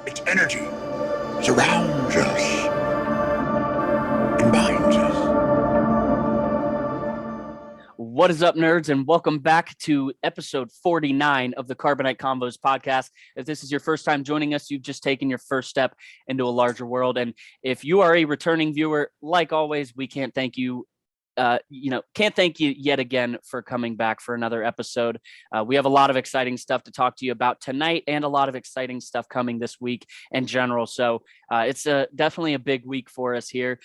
Its energy surrounds us and binds us. What is up, nerds, and welcome back to episode 49 of the Carbonite Convos podcast. If this is your first time joining us, you've just taken your first step into a larger world. And if you are a returning viewer, like always, we can't thank you. Can't thank you yet again for coming back for another episode. We have a lot of exciting stuff to talk to you about tonight and a lot of exciting stuff coming this week in general. So it's definitely a big week for us here.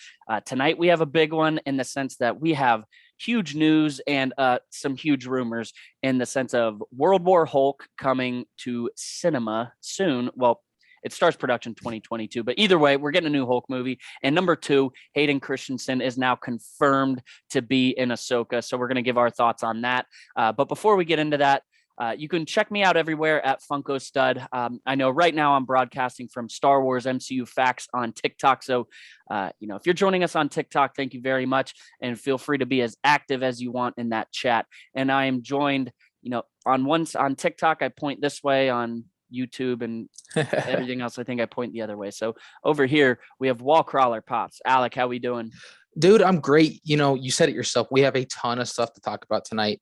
Tonight, we have a big one in the sense that we have huge news and some huge rumors in the sense of World War Hulk coming to cinema soon. Well, it starts production 2022, but either way, we're getting a new Hulk movie. And number two, Hayden Christensen is now confirmed to be in Ahsoka. So we're going to give our thoughts on that. But before we get into that, you can check me out everywhere at Funko Stud. I know right now I'm broadcasting from Star Wars MCU Facts on TikTok. So, if you're joining us on TikTok, thank you very much. And feel free to be as active as you want in that chat. And I am joined, on TikTok, I point this way, on YouTube and everything else, I think I point the other way. So over here, we have Wall Crawler Pops. Alec, how we doing? Dude, I'm great. You said it yourself. We have a ton of stuff to talk about tonight.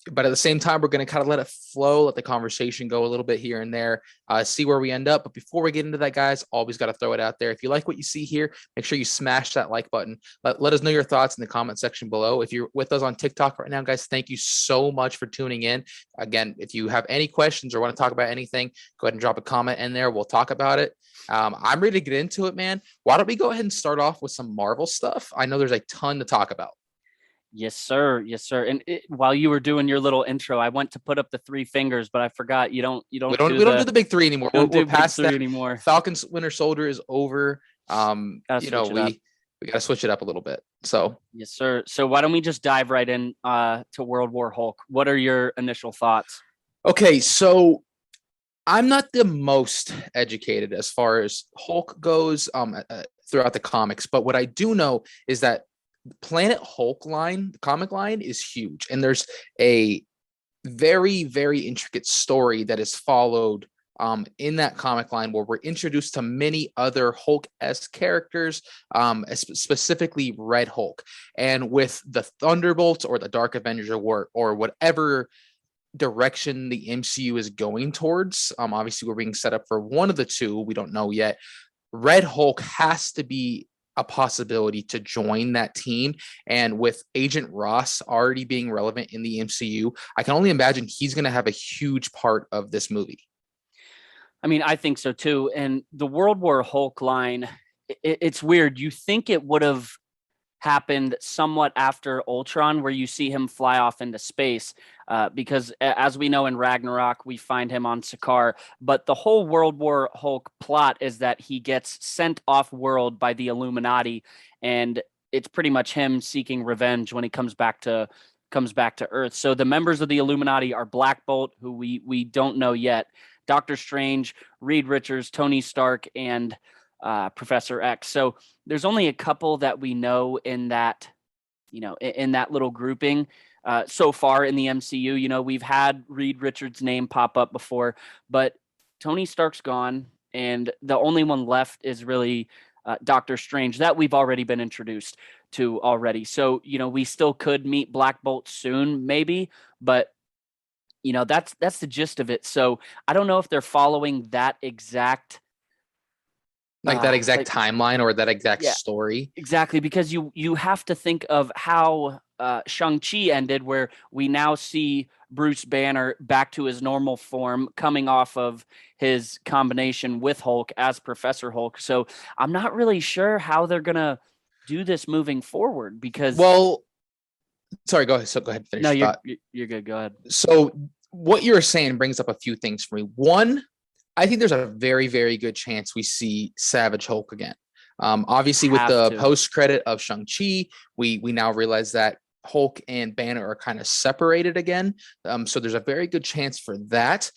But at the same time, we're going to kind of let it flow, let the conversation go a little bit here and there, see where we end up. But before we get into that, guys, always got to throw it out there. If you like what you see here, make sure you smash that like button. Let us know your thoughts in the comment section below. If you're with us on TikTok right now, guys, thank you so much for tuning in. Again, if you have any questions or want to talk about anything, go ahead and drop a comment in there. We'll talk about it. I'm ready to get into it, man. Why don't we go ahead and start off with some Marvel stuff? I know there's a ton to talk about. Yes, sir. Yes, sir. And while you were doing your little intro, I went to put up the three fingers, but I forgot we don't do the big three anymore. We're past that anymore. Falcon's Winter Soldier is over. We got to switch it up a little bit. So yes, sir. So why don't we just dive right in to World War Hulk? What are your initial thoughts? Okay, so I'm not the most educated as far as Hulk goes throughout the comics, but what I do know is that Planet Hulk line, the comic line, is huge, and there's a very, very intricate story that is followed in that comic line where we're introduced to many other Hulk-esque characters, specifically Red Hulk. And with the Thunderbolts or the Dark Avengers or whatever direction the MCU is going towards, obviously we're being set up for one of the two. We don't know yet. Red Hulk has to be a possibility to join that team. And with Agent Ross already being relevant in the MCU, I can only imagine he's going to have a huge part of this movie. I mean, I think so too. And the World War Hulk line, it's weird. You think it would have happened somewhat after Ultron, where you see him fly off into space, because as we know in Ragnarok, we find him on Sakaar. But the whole World War Hulk plot is that he gets sent off world by the Illuminati, and it's pretty much him seeking revenge when he comes back to Earth. So the members of the Illuminati are Black Bolt, who we don't know yet, Doctor Strange, Reed Richards, Tony Stark, and Professor X. So there's only a couple that we know in that little grouping so far in the MCU. We've had Reed Richards' name pop up before, but Tony Stark's gone, and the only one left is really Doctor Strange, that we've already been introduced to already. So we still could meet Black Bolt soon, maybe, but that's the gist of it. So I don't know if they're following that exact timeline or that exact story. Exactly, because you have to think of how Shang-Chi ended, where we now see Bruce Banner back to his normal form, coming off of his combination with Hulk as Professor Hulk. So I'm not really sure how they're going to do this moving forward, because... Well, sorry, go ahead. So go ahead. Finish. No, you're good. Go ahead. So what you're saying brings up a few things for me. One, I think there's a very, very good chance we see Savage Hulk again. Obviously, with the post credit of Shang-Chi, we now realize that Hulk and Banner are kind of separated again. So there's a very good chance for that.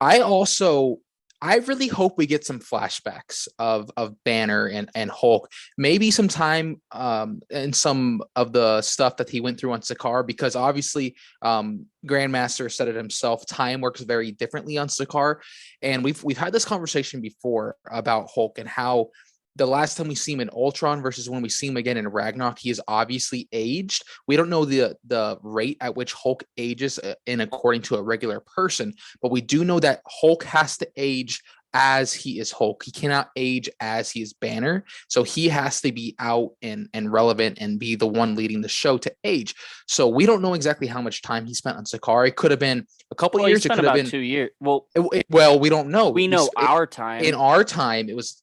I also I really hope we get some flashbacks of Banner and Hulk, maybe some time and some of the stuff that he went through on Sakaar, because obviously Grandmaster said it himself, time works very differently on Sakaar. And we've had this conversation before about Hulk and how the last time we see him in Ultron versus when we see him again in Ragnarok, he is obviously aged. We don't know the rate at which Hulk ages in according to a regular person, but we do know that Hulk has to age as he is Hulk. He cannot age as he is Banner. So he has to be out and relevant and be the one leading the show to age. So we don't know exactly how much time he spent on Sakaar. It could have been a couple Well, years. he It spent could have about been 2 years. Well, well, we don't know. we know our time. In our time, it was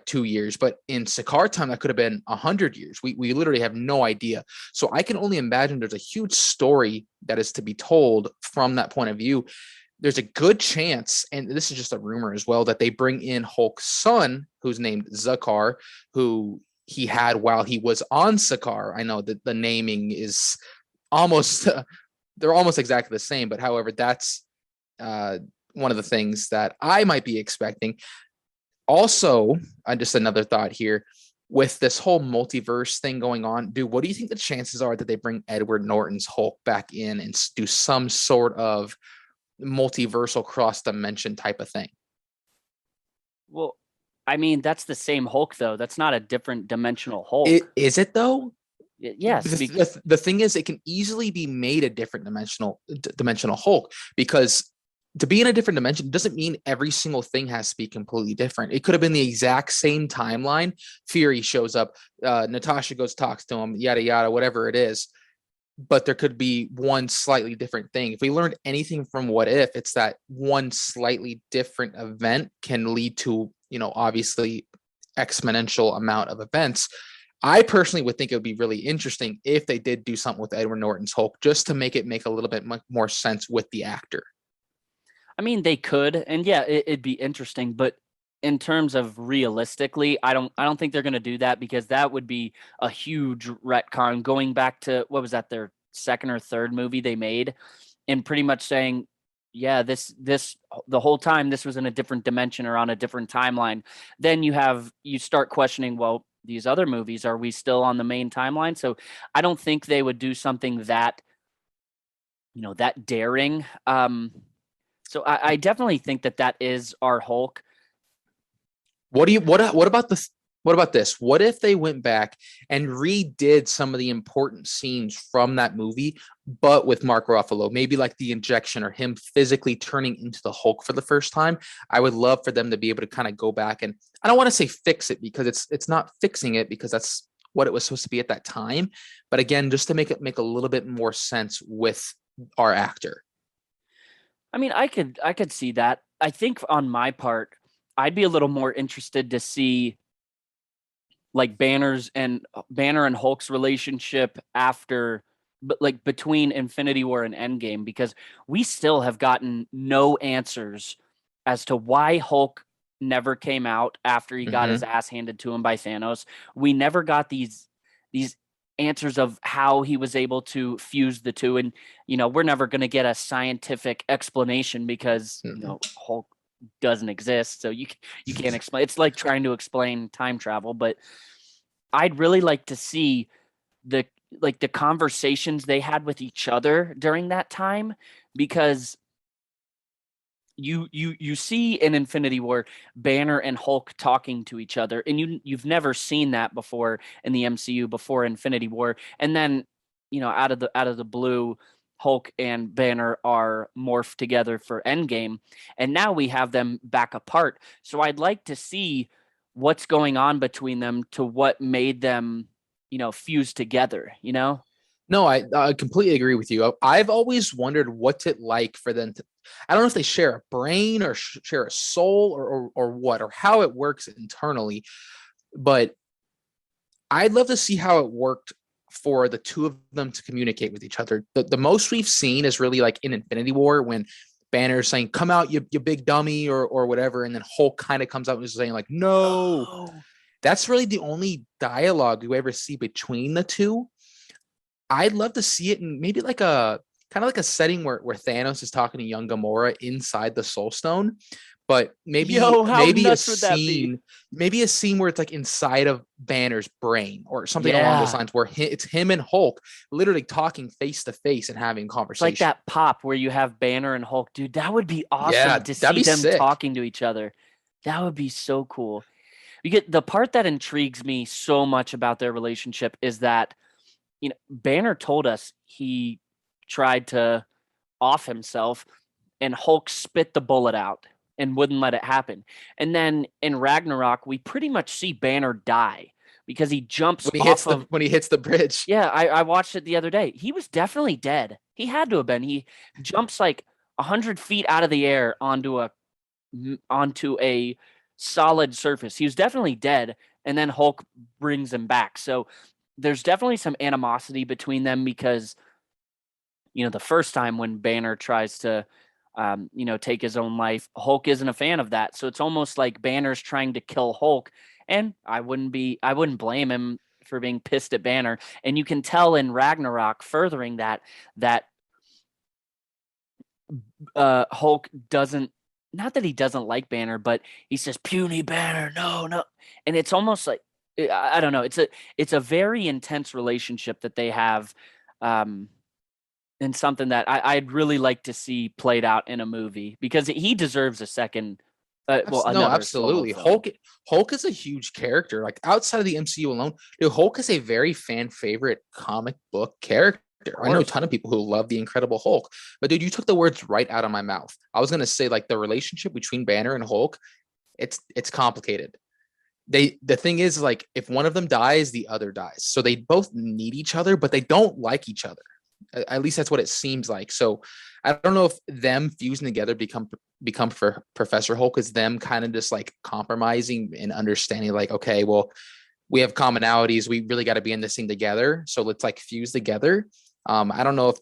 2 years, but in Sakaar time, that could have been 100 years. We literally have no idea. So I can only imagine there's a huge story that is to be told from that point of view. There's a good chance, and this is just a rumor as well, that they bring in Hulk's son, who's named Zakar, who he had while he was on Sakaar. I know that the naming is almost, they're almost exactly the same, but however, that's one of the things that I might be expecting. Also, just another thought here, with this whole multiverse thing going on, what do you think the chances are that they bring Edward Norton's Hulk back in and do some sort of multiversal cross dimension type of thing? Well, I mean, that's the same Hulk, though. That's not a different dimensional Hulk. Is it though? Yes. The thing is, it can easily be made a different dimensional Hulk, because to be in a different dimension doesn't mean every single thing has to be completely different. It could have been the exact same timeline. Fury shows up, Natasha goes, talks to him, yada, yada, whatever it is. But there could be one slightly different thing. If we learned anything from What If, it's that one slightly different event can lead to, obviously exponential amount of events. I personally would think it would be really interesting if they did do something with Edward Norton's Hulk, just to make it make a little bit more sense with the actor. I mean, they could, and yeah, it'd be interesting, but in terms of realistically, I don't think they're going to do that, because that would be a huge retcon, going back to, what was that, their second or third movie they made, and pretty much saying, yeah, this the whole time this was in a different dimension or on a different timeline. Then you start questioning, well, these other movies, are we still on the main timeline? So I don't think they would do something that, that daring. So I definitely think that is our Hulk. What about this? What about this? What if they went back and redid some of the important scenes from that movie, but with Mark Ruffalo, maybe like the injection or him physically turning into the Hulk for the first time? I would love for them to be able to kind of go back, and I don't want to say fix it, because it's not fixing it, because that's what it was supposed to be at that time. But again, just to make it make a little bit more sense with our actor. I mean, I could see that. I think on my part, I'd be a little more interested to see like Banner and Hulk's relationship after, but like between Infinity War and Endgame, because we still have gotten no answers as to why Hulk never came out after he got his ass handed to him by Thanos. We never got these answers of how he was able to fuse the two, and we're never going to get a scientific explanation, because Hulk doesn't exist, so you can't explain. It's like trying to explain time travel. But I'd really like to see the conversations they had with each other during that time, because you see in Infinity War Banner and Hulk talking to each other, and you've never seen that before in the MCU before Infinity War. And then out of the blue, Hulk and Banner are morphed together for Endgame, and now we have them back apart. So I'd like to see what's going on between them, to what made them fuse together. No, I completely agree with you. I've always wondered what's it like for them to, I don't know if they share a brain or share a soul or what, or how it works internally, but I'd love to see how it worked for the two of them to communicate with each other. The most we've seen is really like in Infinity War, when Banner's saying, "Come out, you big dummy," or whatever, and then Hulk kind of comes out and is saying like, "No." Oh. That's really the only dialogue you ever see between the two. I'd love to see it in maybe like a kind of like a setting where Thanos is talking to young Gamora inside the Soul Stone. But maybe Yo, how maybe a nuts would that be? scene, maybe a scene where it's like inside of Banner's brain or something along those Yeah. lines, where it's him and Hulk literally talking face to face and having It's conversation. like that pop where you have Banner and Hulk. Dude, that would be awesome Yeah, to that'd see be them sick. talking to each other. That would be so cool. You get the part that intrigues me so much about their relationship is that, Banner told us he tried to off himself and Hulk spit the bullet out and wouldn't let it happen. And then in Ragnarok, we pretty much see Banner die because he jumps off of. When he hits the bridge. Yeah, I watched it the other day. He was definitely dead. He had to have been. He jumps like 100 feet out of the air onto a solid surface. He was definitely dead, and then Hulk brings him back. So there's definitely some animosity between them because the first time when Banner tries to take his own life, Hulk isn't a fan of that. So it's almost like Banner's trying to kill Hulk, and I wouldn't blame him for being pissed at Banner. And you can tell in Ragnarok furthering that Hulk doesn't, not that he doesn't like Banner, but he says puny Banner, no, no, and it's almost like I don't know. It's a very intense relationship that they have. And something that I'd really like to see played out in a movie because he deserves a second, No, another solo absolutely. film. Hulk is a huge character. Like outside of the MCU alone, dude, Hulk is a very fan favorite comic book character. I know a ton of people who love the Incredible Hulk. But dude, you took the words right out of my mouth. I was gonna say like the relationship between Banner and Hulk, it's complicated. The thing is like if one of them dies, the other dies. So they both need each other, but they don't like each other. At least that's what it seems like. So I don't know if them fusing together become for Professor Hulk is them kind of just like compromising and understanding like, okay, well, we have commonalities. We really got to be in this thing together. So let's like fuse together. I don't know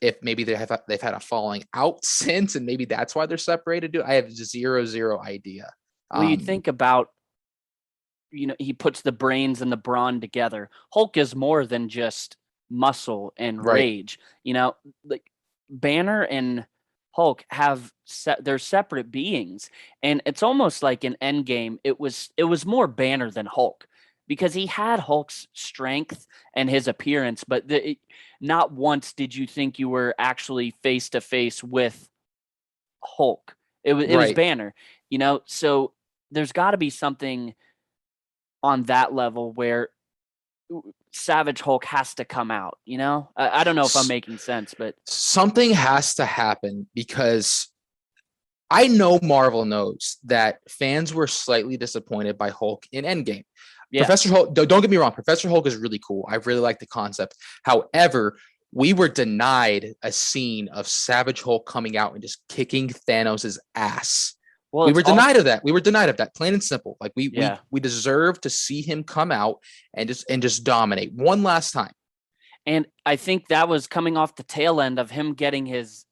if maybe they've had a falling out since, and maybe that's why they're separated. Dude, I have zero idea. Well, you think about, he puts the brains and the brawn together. Hulk is more than just muscle and Right. rage. Like Banner and Hulk they're separate beings, and it's almost like in Endgame. It was more Banner than Hulk because he had Hulk's strength and his appearance, but not once did you think you were actually face to face with Hulk. It was Right. Banner. So there's got to be something on that level where Savage Hulk has to come out, I don't know if I'm making sense, but something has to happen because I know Marvel knows that fans were slightly disappointed by Hulk in Endgame. yeah. Professor Hulk, don't get me wrong, Professor Hulk is really cool. I really like the concept. However, we were denied a scene of Savage Hulk coming out and just kicking Thanos' ass. Well, we were denied of that. We were denied of that, plain and simple. Like we deserve to see him come out and just dominate one last time. And I think that was coming off the tail end of him getting his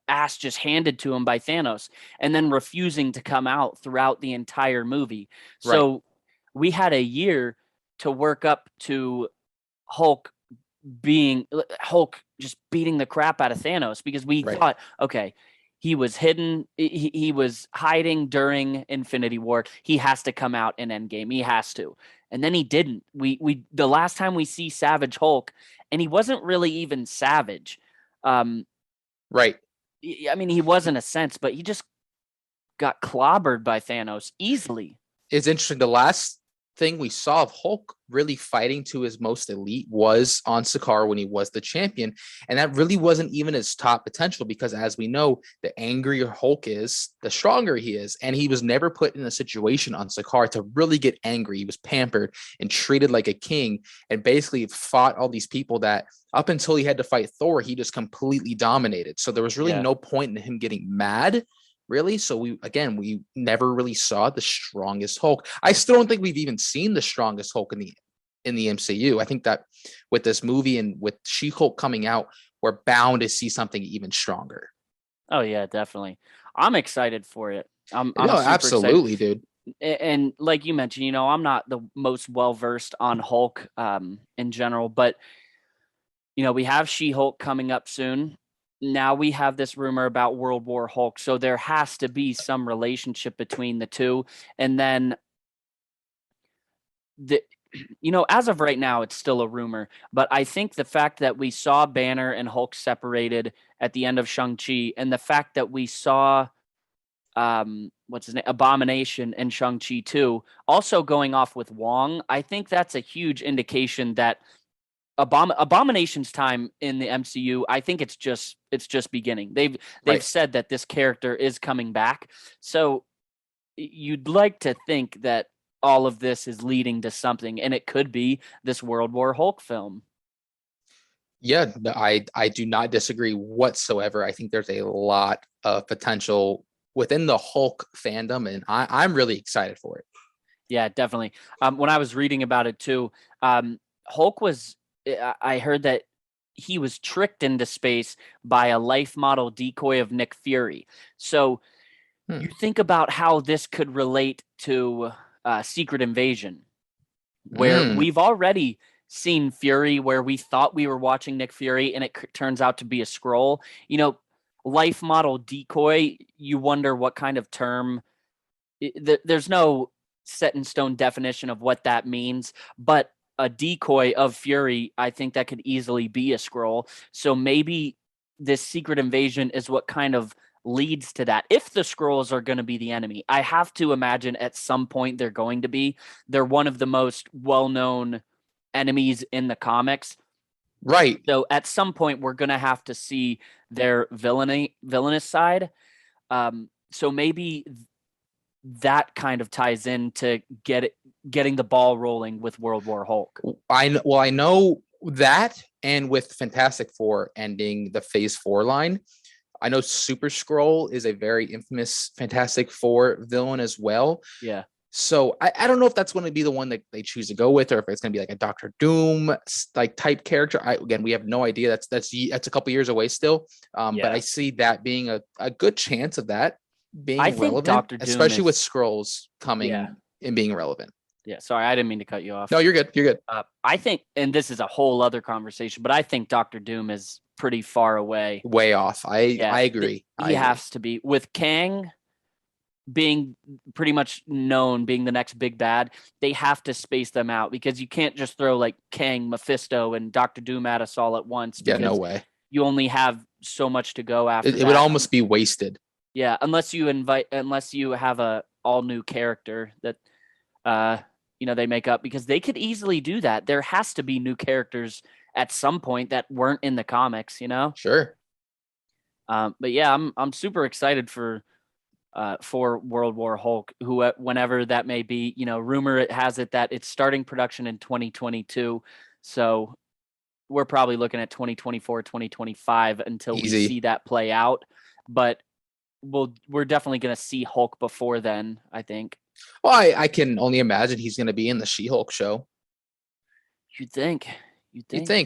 ass just handed to him by Thanos and then refusing to come out throughout the entire movie. So we had a year to work up to Hulk just beating the crap out of Thanos because we thought, okay, he was hidden. He was hiding during Infinity War. He has to come out in Endgame. He has to. And then he didn't. The last time we see Savage Hulk, and he wasn't really even savage. Right. I mean, he was in a sense, but he just got clobbered by Thanos easily. It's interesting. The last thing we saw of Hulk really fighting to his most elite was on Sakaar when he was the champion. And that really wasn't even his top potential because as we know, the angrier Hulk is, the stronger he is. And he was never put in a situation on Sakaar to really get angry. He was pampered and treated like a king and basically fought all these people that up until he had to fight Thor, he just completely dominated. So there was really no point in him getting mad. Really? So we never really saw the strongest Hulk. I still don't think we've even seen the strongest Hulk in the MCU. I think that with this movie and with She-Hulk coming out, we're bound to see something even stronger. Oh yeah, definitely. I'm excited for it. I'm absolutely, excited. Dude. And like you mentioned, I'm not the most well versed on Hulk in general, but we have She-Hulk coming up soon. now we have this rumor about World War Hulk. So there has to be some relationship between the two. And then as of right now, it's still a rumor, but I think the fact that we saw Banner and Hulk separated at the end of Shang-Chi, and the fact that we saw what's his name, Abomination and Shang-Chi 2 also going off with Wong, I think that's a huge indication that Abomination's time in the MCU, I think it's just beginning. They've Right. said that this character is coming back. So you'd like to think that all of this is leading to something, and it could be this World War Hulk film. Yeah, I do not disagree whatsoever. I think there's a lot of potential within the Hulk fandom, and I'm really excited for it. Yeah, definitely. When I was reading about it too, Hulk was, I heard that he was tricked into space by a life model decoy of Nick Fury. So you think about how this could relate to Secret Invasion, where we've already seen Fury, where we thought we were watching Nick Fury, and it turns out to be a scroll. Life model decoy, you wonder what kind of term. There's no set in stone definition of what that means, but a decoy of Fury, I think that could easily be a scroll. So maybe this Secret Invasion is what kind of leads to that. If the scrolls are going to be the enemy, I have to imagine at some point they're going to be. They're one of the most well-known enemies in the comics. Right. So at some point we're going to have to see their villainous side. So maybe that kind of ties into getting the ball rolling with World War Hulk. I know that, and with Fantastic Four ending the Phase 4 line, I know Super Skrull is a very infamous Fantastic Four villain as well. Yeah. So I don't know if that's going to be the one that they choose to go with, or if it's going to be like a Doctor Doom like type character. Again, we have no idea. That's a couple years away still. But I see that being a good chance of that being relevant, Dr. Doom especially with Skrulls coming and being relevant. Yeah, sorry, I didn't mean to cut you off. No, you're good. You're good. I think, and this is a whole other conversation, but I think Dr. Doom is pretty far away. Way off. I agree. He has to be. With Kang being pretty much known, being the next big bad, they have to space them out, because you can't just throw like Kang, Mephisto, and Dr. Doom at us all at once. Yeah, no way. You only have so much to go after. It would almost be wasted. Yeah, unless you have a all new character that they make up, because they could easily do that. There has to be new characters at some point that weren't in the comics, Sure. But yeah, I'm super excited for World War Hulk, whenever that may be. Rumor it has it that it's starting production in 2022, so we're probably looking at 2024, 2025 until we see that play out. But we're definitely going to see Hulk before then, I think. Well, I can only imagine he's going to be in the She-Hulk show. You'd think.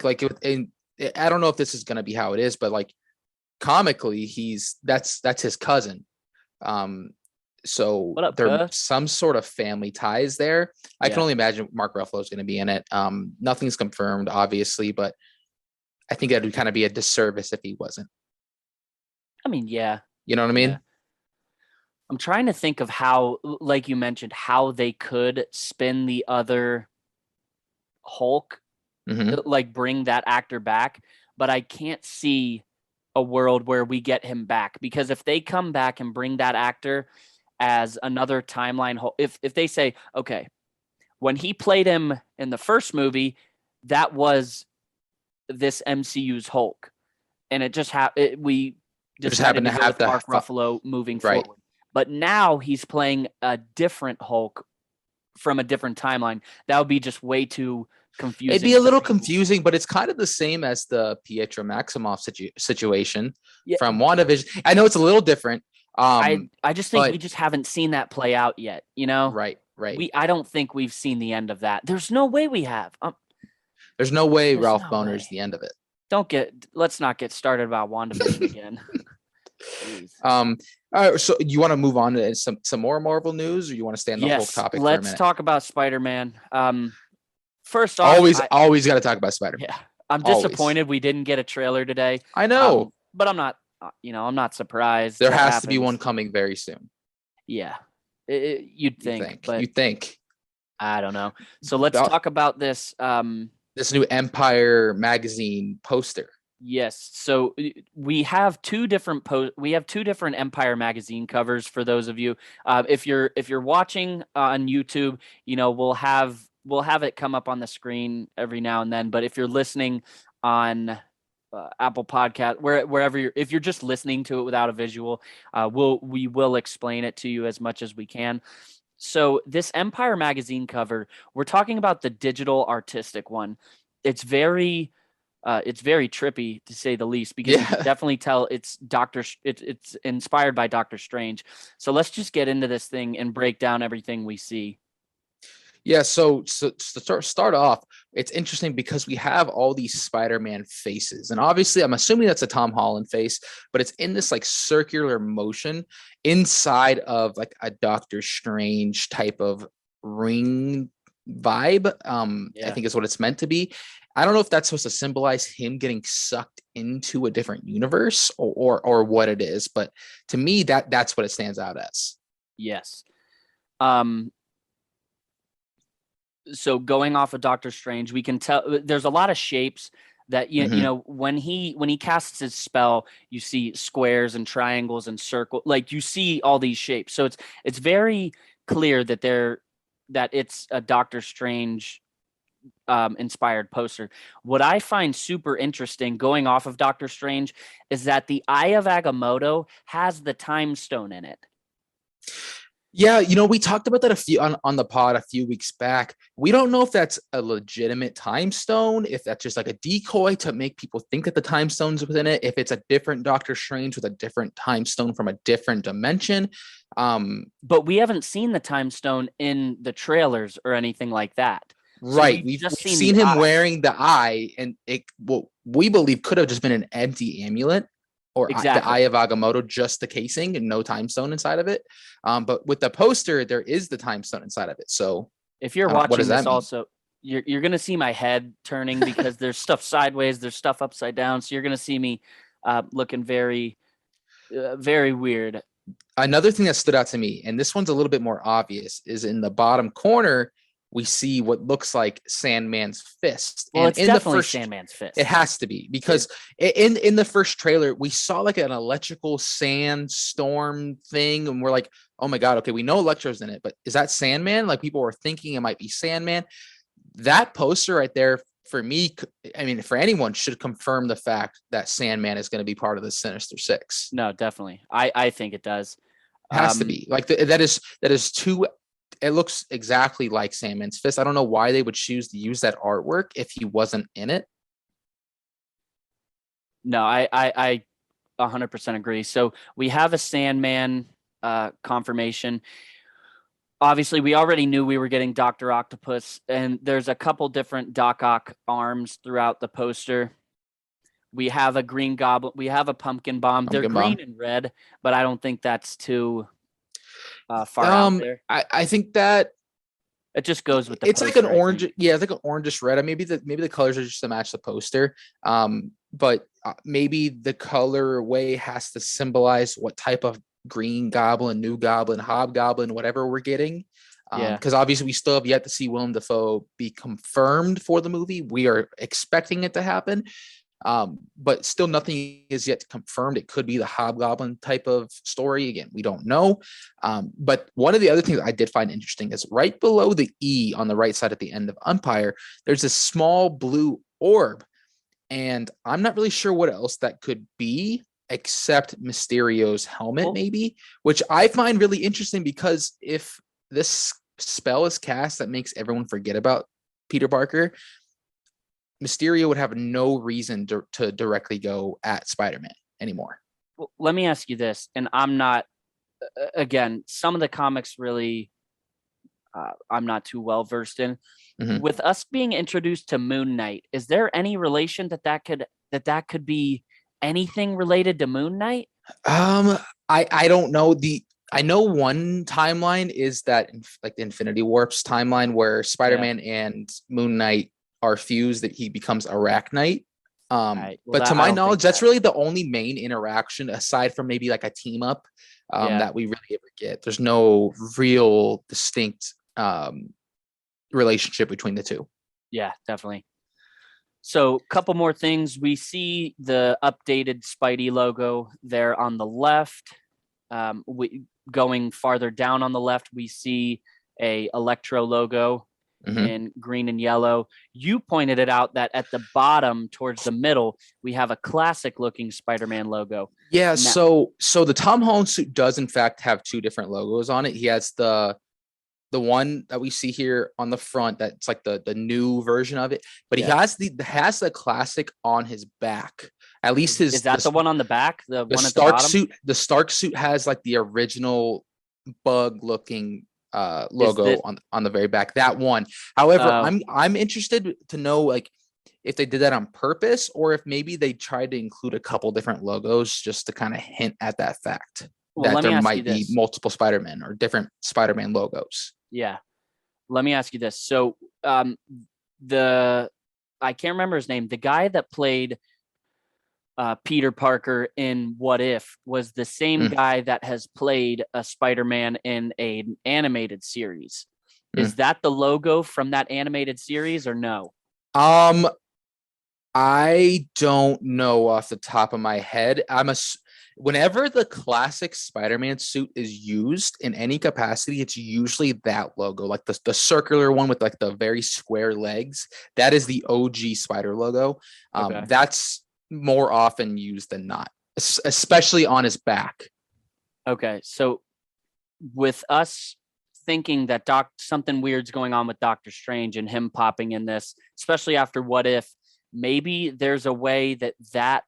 Like, I don't know if this is going to be how it is, but like comically, that's his cousin. So there's some sort of family ties there. I can only imagine Mark Ruffalo is going to be in it. Nothing's confirmed, obviously, but I think that would kind of be a disservice if he wasn't. I mean, yeah. You know what I mean? Yeah. I'm trying to think of how, like you mentioned, how they could spin the other Hulk, like bring that actor back. But I can't see a world where we get him back, because if they come back and bring that actor as another timeline Hulk, if they say, okay, when he played him in the first movie, that was this MCU's Hulk, and it just we just happened to have Mark Ruffalo moving forward. But now he's playing a different Hulk from a different timeline. That would be just way too confusing. It'd be a little confusing, but it's kind of the same as the Pietro Maximoff situation from WandaVision. I know it's a little different. I just think we just haven't seen that play out yet. Right. I don't think we've seen the end of that. There's no way we have. There's no way Ralph Boner's the end of it. Let's not get started about WandaVision again. All right, so you want to move on to some more Marvel news, or you want to stay on the whole topic for a minute? Let's talk about Spider-Man. First off, always got to talk about Spider-Man. Yeah, I'm disappointed we didn't get a trailer today. I know. but I'm not, I'm not surprised. There That has to be happens. one coming very soon. Yeah, you'd think, but You think. I don't know. So let's About talk about this. this new Empire magazine poster. Yes. So we have two different Empire magazine covers for those of you. If you're watching on YouTube, we'll have it come up on the screen every now and then. But if you're listening on Apple Podcast, wherever if you're just listening to it without a visual, we will explain it to you as much as we can. So this Empire magazine cover, we're talking about the digital artistic one. It's very trippy to say the least, because you can definitely tell it's it's inspired by Doctor Strange. So let's just get into this thing and break down everything we see. Yeah, so to start off, it's interesting because we have all these Spider-Man faces, and obviously I'm assuming that's a Tom Holland face, but it's in this like circular motion inside of like a Doctor Strange type of ring vibe. I think is what it's meant to be. I don't know if that's supposed to symbolize him getting sucked into a different universe or what it is, but to me that's what it stands out as. Yes. So going off of Doctor Strange, we can tell there's a lot of shapes that you know when he casts his spell, you see squares and triangles and circle, like you see all these shapes. So it's very clear that it's a Doctor Strange inspired poster. What I find super interesting going off of Doctor Strange is that the Eye of Agamotto has the time stone in it. Yeah, we talked about that on the pod a few weeks back. We don't know if that's a legitimate time stone, if that's just like a decoy to make people think that the time stone's within it, if it's a different Doctor Strange with a different time stone from a different dimension. But we haven't seen the time stone in the trailers or anything like that. Right. So we've seen him wearing the eye, and we believe could have just been an empty amulet. Or exactly. The Eye of Agamotto, just the casing and no time stone inside of it. But with the poster, there is the time stone inside of it. So if you're watching this also, you're going to see my head turning because there's stuff sideways, there's stuff upside down. So you're going to see me looking very, very weird. Another thing that stood out to me, and this one's a little bit more obvious, is in the bottom corner, we see what looks like Sandman's fist. Well, and it's definitely Sandman's fist. It has to be, because in the first trailer, we saw like an electrical sandstorm thing, and we're like, oh my God, okay, we know Electro's in it, but is that Sandman? Like, people were thinking it might be Sandman. That poster right there, for me, I mean, for anyone, should confirm the fact that Sandman is going to be part of the Sinister Six. No, definitely. I think it does. It has to be. Like, that is too... It looks exactly like Sandman's fist. I don't know why they would choose to use that artwork if he wasn't in it. No, I 100% agree. So we have a Sandman confirmation. Obviously, we already knew we were getting Dr. Octopus, and there's a couple different Doc Ock arms throughout the poster. We have a Green Goblin. We have a Pumpkin Bomb. They're green and red, but I don't think that's too far out there. I think that it just goes with the it's poster, like an orange. Yeah, it's like an orangish red. Maybe the colors are just to match the poster. But maybe the colorway has to symbolize what type of Green Goblin, New Goblin, Hobgoblin, whatever we're getting. Because obviously we still have yet to see Willem Dafoe be confirmed for the movie. We are expecting it to happen. But still nothing is yet confirmed. It could be the Hobgoblin type of story. Again, we don't know. But one of the other things I did find interesting is right below the E on the right side at the end of Empire, there's a small blue orb. And I'm not really sure what else that could be except Mysterio's helmet, maybe, which I find really interesting, because if this spell is cast that makes everyone forget about Peter Parker, Mysterio would have no reason to directly go at Spider-Man anymore. Well, let me ask you this, and I'm not, again, some of the comics really, I'm not too well versed in. Mm-hmm. With us being introduced to Moon Knight, is there any relation that could be anything related to Moon Knight? I don't know. I know one timeline is that, like, the Infinity Warps timeline, where Spider-Man and Moon Knight are fused, that he becomes Arachnite. Right. Well, But to I my don't think knowledge, that's that. really the only main interaction aside from maybe like a team up Yeah. that we really ever get. There's no real distinct relationship between the two. Yeah, definitely. So, a couple more things. We see the updated Spidey logo there on the left. We going farther down on the left, we see a Electro logo in green and yellow. You pointed it out that at the bottom, towards the middle, we have a classic looking Spider-Man logo. Yeah. Now, So the Tom Holland suit does in fact have two different logos on it. He has the one that we see here on the front that's like the new version of it, but he Yeah. has the classic on his back. At least is that the one on the back? The one at the Stark bottom? suit, the Stark suit has like the original bug looking logo on the very back. That one. However, I'm interested to know like if they did that on purpose or if maybe they tried to include a couple different logos just to kind of hint at that fact that there might be multiple Spider-Man or different Spider-Man logos. Yeah. Let me ask you this. So I can't remember his name. The guy that played Peter Parker in What If was the same guy that has played a Spider-Man in an animated series. Is that the logo from that animated series or no? I don't know off the top of my head. Whenever the classic Spider-Man suit is used in any capacity, it's usually that logo, like the circular one with like the very square legs. That is the OG Spider logo. That's more often used than not, especially on his back. Okay, so with us thinking that something weird's going on with Doctor Strange and him popping in this, especially after What If, maybe there's a way that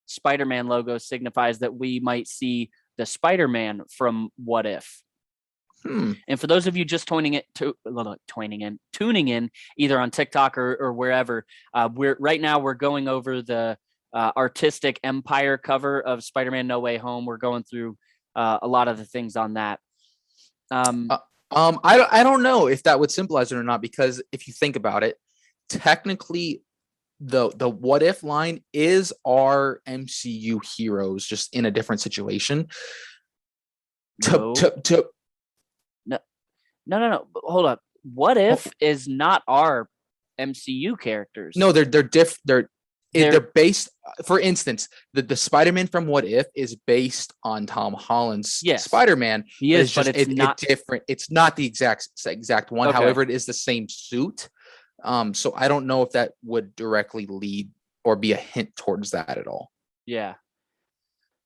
Spider-Man logo signifies that we might see the Spider-Man from What If. And for those of you just tuning in either on TikTok or wherever, we're going over the artistic Empire cover of Spider-Man No Way Home. We're going through a lot of the things on that. I don't know if that would symbolize it or not, because if you think about it, technically the What If line is our MCU heroes just in a different situation. No. Hold up. What If is not our MCU characters. No, they're different. They're based. For instance, the Spider-Man from What If is based on Tom Holland's Spider-Man. He is, but it's not different. It's not the exact one. Okay. However, it is the same suit. So I don't know if that would directly lead or be a hint towards that at all. Yeah.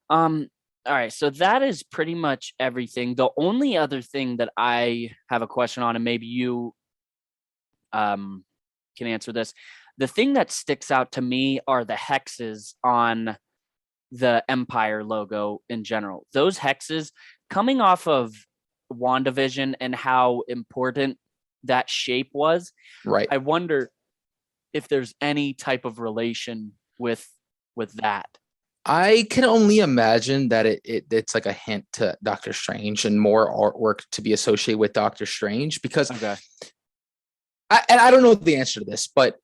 All right. So that is pretty much everything. The only other thing that I have a question on, and maybe you can answer this. The thing that sticks out to me are the hexes on the Empire logo in general. Those hexes coming off of WandaVision and how important that shape was. Right. I wonder if there's any type of relation with that. I can only imagine that it's like a hint to Doctor Strange and more artwork to be associated with Doctor Strange, because I don't know the answer to this, but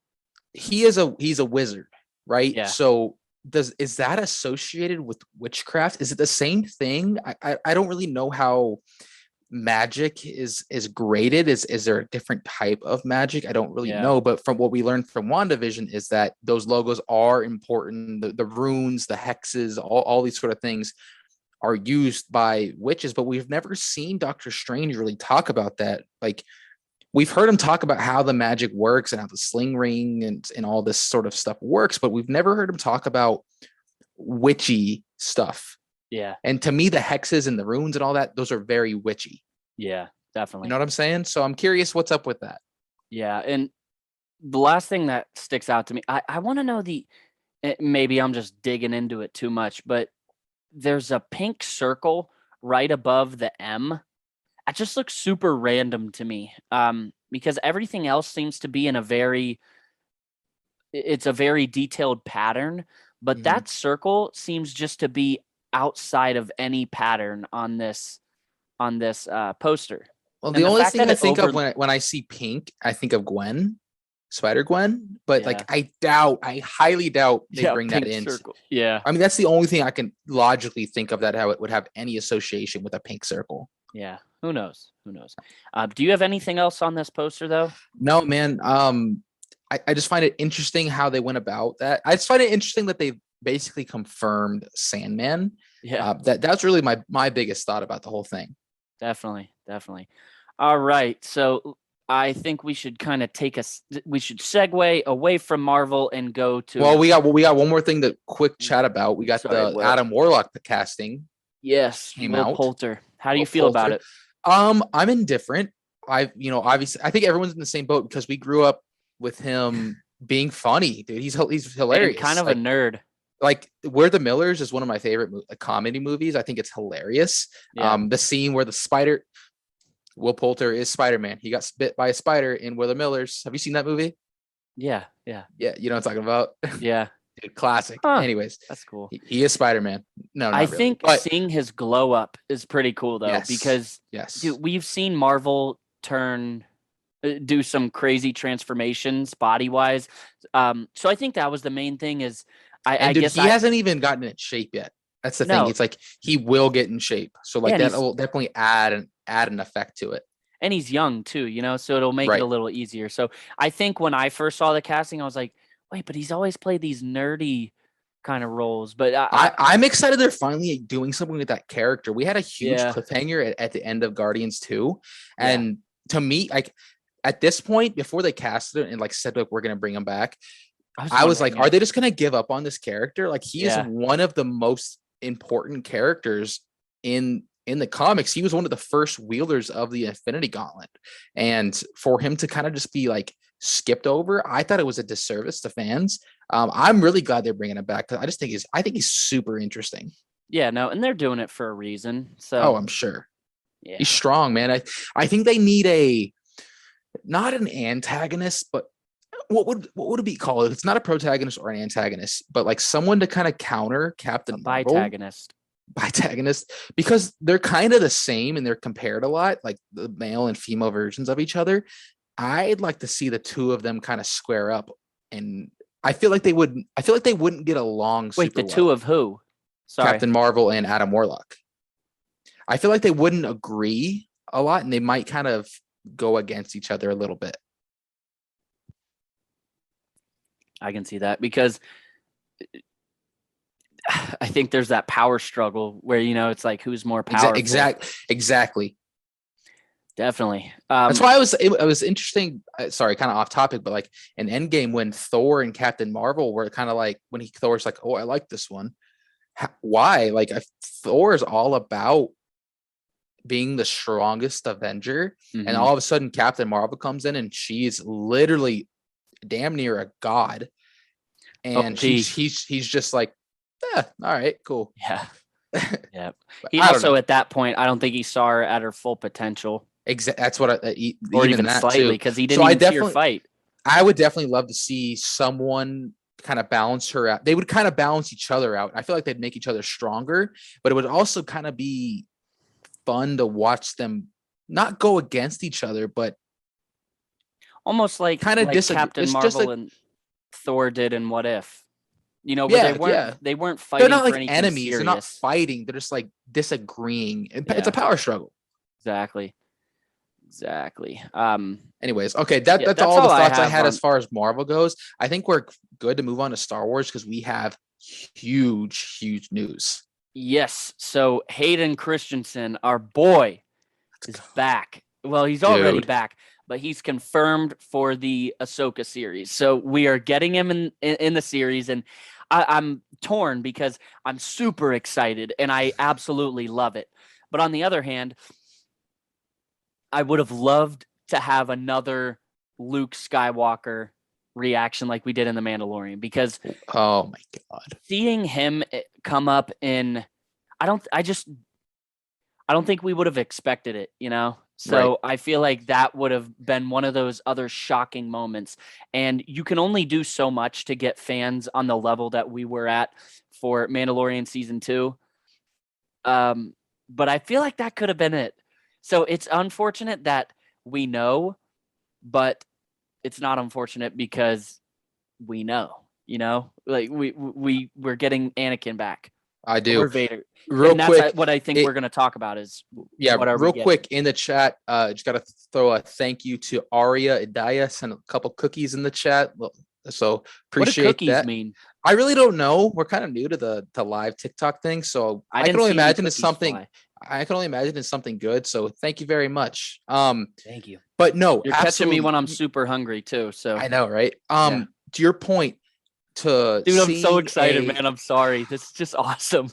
he's a wizard, right? Yeah. So is that associated with witchcraft? Is it the same thing? I don't really know how magic is graded. Is there a different type of magic? I don't really know, but from what we learned from WandaVision is that those logos are important. The runes, the hexes, all these sort of things are used by witches, but we've never seen Doctor Strange really talk about that. Like, we've heard him talk about how the magic works and how the sling ring and all this sort of stuff works, but we've never heard him talk about witchy stuff. Yeah. And to me, the hexes and the runes and all that, those are very witchy. Yeah, definitely. You know what I'm saying? So I'm curious what's up with that. Yeah. And the last thing that sticks out to me, I want to know maybe I'm just digging into it too much, but there's a pink circle right above the M. It just looks super random to me, because everything else seems to be in it's a very detailed pattern, but that circle seems just to be outside of any pattern on this poster. Well, the only thing I think of when I see pink, I think of Gwen. Spider-Gwen, but Yeah. I highly doubt they bring that Pink in. Circle. Yeah. I mean, that's the only thing I can logically think of that how it would have any association with a pink circle. Yeah. Who knows? Do you have anything else on this poster though? No, man. I just find it interesting how they went about that. I just find it interesting that they basically confirmed Sandman. Yeah. That's really my biggest thought about the whole thing. Definitely. All right. So I think we should kind of we should segue away from Marvel and go to. Well, we got one more thing to quick chat about. We got the Will. Adam Warlock casting. Yes, came Will out. Poulter. How do you Will feel about Poulter. it? I'm indifferent. Obviously, I think everyone's in the same boat because we grew up with him being funny, dude. He's hilarious. And kind of a nerd. Like We're the Millers is one of my favorite comedy movies. I think it's hilarious. Yeah. The scene where Will Poulter is Spider-Man. He got bit by a spider in We're the Millers. Have you seen that movie? Yeah. You know what I'm talking about? Yeah. Dude, classic. Huh. Anyways, that's cool. He is Spider-Man. No, I think seeing his glow up is pretty cool though, because dude, we've seen Marvel do some crazy transformations body wise. So I think that was the main thing is I guess he hasn't even gotten in shape yet. That's the thing. It's like he will get in shape. So that will definitely add an effect to it. And he's young too, so it'll make it a little easier. So I think when I first saw the casting, I was like, wait, but he's always played these nerdy kind of roles. But I'm excited they're finally doing something with that character. We had a huge cliffhanger at the end of Guardians 2. And to me, at this point, before they casted it and said we're gonna bring him back, I was like, are they just gonna give up on this character? He is one of the most important characters in the comics. He was one of the first wielders of the Infinity Gauntlet, and for him to kind of just be skipped over, I thought it was a disservice to fans. I'm really glad they're bringing it back because I think he's super interesting. Yeah, no, and they're doing it for a reason. So I'm sure. Yeah. He's strong, man. I think they need not an antagonist, but what would it be called? It's not a protagonist or an antagonist, but someone to kind of counter Captain Marvel. Bitagonist, because they're kind of the same and they're compared a lot, like the male and female versions of each other. I'd like to see the two of them kind of square up, and I feel like they wouldn't get along. Wait, the two of who? Sorry. Captain Marvel and Adam Warlock. I feel like they wouldn't agree a lot, and they might kind of go against each other a little bit. I can see that because I think there's that power struggle where, it's who's more powerful. Exactly. Definitely. That's why it was interesting. Sorry, kind of off topic, but in Endgame when Thor and Captain Marvel were kind of when Thor's like, oh, I like this one. Why? Thor is all about being the strongest Avenger, and all of a sudden Captain Marvel comes in and she's literally damn near a god, and he's just like, all right, cool. Yeah. He also at that point, I don't think he saw her at her full potential. That's what or even that slightly, because he didn't even see her fight. I would definitely love to see someone kind of balance her out. They would kind of balance each other out. I feel like they'd make each other stronger, but it would also kind of be fun to watch them not go against each other, but almost kind of Captain Marvel and Thor did in What If. They weren't fighting. They're not for anything enemies. serious. They're not fighting. They're just disagreeing. It's a power struggle. Exactly. Anyways, okay, that's all the thoughts I had as far as Marvel goes. I think we're good to move on to Star Wars because we have huge news. Yes. So Hayden Christensen, our boy, is back. Well, he's already back, but he's confirmed for the Ahsoka series. So we are getting him in the series, and I'm torn because I'm super excited and I absolutely love it. But on the other hand, I would have loved to have another Luke Skywalker reaction like we did in The Mandalorian, because oh my god, seeing him come up in, I don't think we would have expected it, So I feel like that would have been one of those other shocking moments. And you can only do so much to get fans on the level that we were at for Mandalorian season 2. But I feel like that could have been it. So it's unfortunate that we know, but it's not unfortunate because we know, like we're getting Anakin back. I do. Or Vader. Real And that's quick, what I think we're going to talk about is what are we real getting? quick in the chat. Just got to throw a thank you to Aria Idaya. Sent a couple cookies in the chat. So appreciate what do cookies that. mean? I really don't know. We're kind of new to the live TikTok thing, so I can only imagine it's something. Fly. I can only imagine it's something good. So thank you very much. Thank you. But no, you're catching me when I'm super hungry too. So I know, right? Yeah. To your point, dude, I'm so excited, man. I'm sorry. This is just awesome.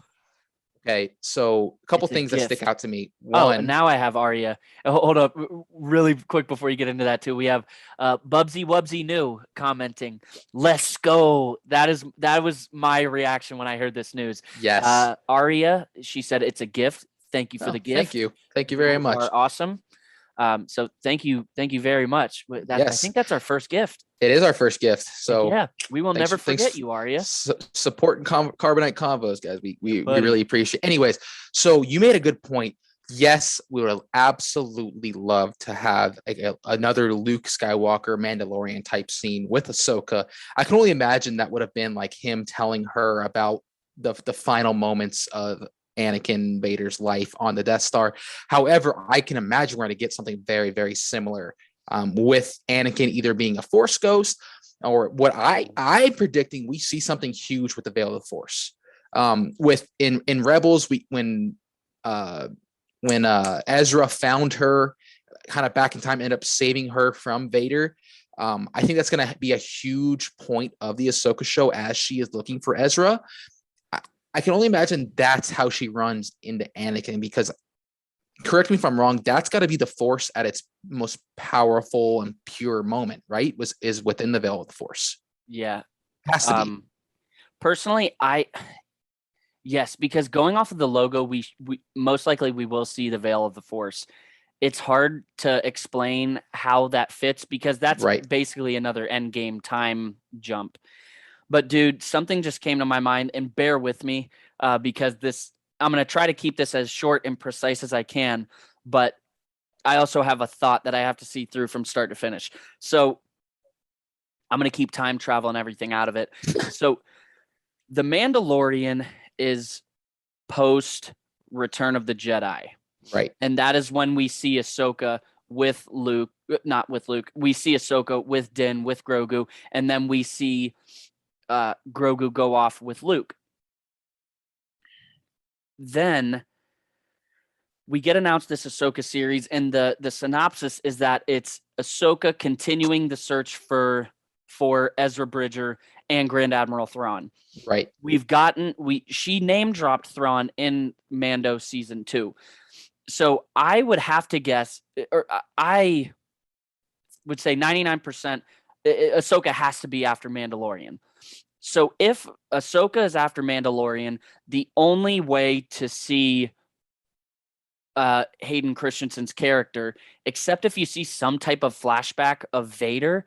Okay, so a couple things that stick out to me. One, now I have Arya. Hold up, really quick before you get into that too. We have Bubsy Wubsy New commenting, "Let's go." That was my reaction when I heard this news. Yes, Arya, she said it's a gift. Thank you for the gift. Thank you very much. Are awesome. So thank you very much. I think that's our first gift. It is our first gift. So yeah, we will never forget you, Arya. Supporting Carbonite Convos, guys. We really appreciate. Anyways, so you made a good point. Yes, we would absolutely love to have another Luke Skywalker Mandalorian type scene with Ahsoka. I can only imagine that would have been like him telling her about the final moments of Anakin Vader's life on the Death Star. However, I can imagine we're going to get something very, very similar with Anakin either being a Force ghost or what I'm predicting we see something huge with the Veil of the Force. With in Rebels, when Ezra found her kind of back in time, ended up saving her from Vader. I think that's going to be a huge point of the Ahsoka show as she is looking for Ezra. I can only imagine that's how she runs into Anakin, because correct me if I'm wrong, that's got to be the Force at its most powerful and pure moment, right? Is within the Veil of the Force. Yeah. Has to be. Personally, yes, because going off of the logo, we most likely we will see the Veil of the Force. It's hard to explain how that fits because that's basically another endgame time jump. But dude, something just came to my mind, and bear with me because I'm going to try to keep this as short and precise as I can, but I also have a thought that I have to see through from start to finish. So I'm going to keep time travel and everything out of it. So the Mandalorian is post Return of the Jedi. Right. And that is when we see Ahsoka with Luke, not with Luke. We see Ahsoka with Din, with Grogu, and then we see Grogu go off with Luke. Then we get announced this Ahsoka series, and the synopsis is that it's Ahsoka continuing the search for Ezra Bridger and Grand Admiral Thrawn. Right. She name dropped Thrawn in Mando season 2. So I would have to guess, or I would say 99% Ahsoka has to be after Mandalorian. So if Ahsoka is after Mandalorian, the only way to see Hayden Christensen's character, except if you see some type of flashback of Vader,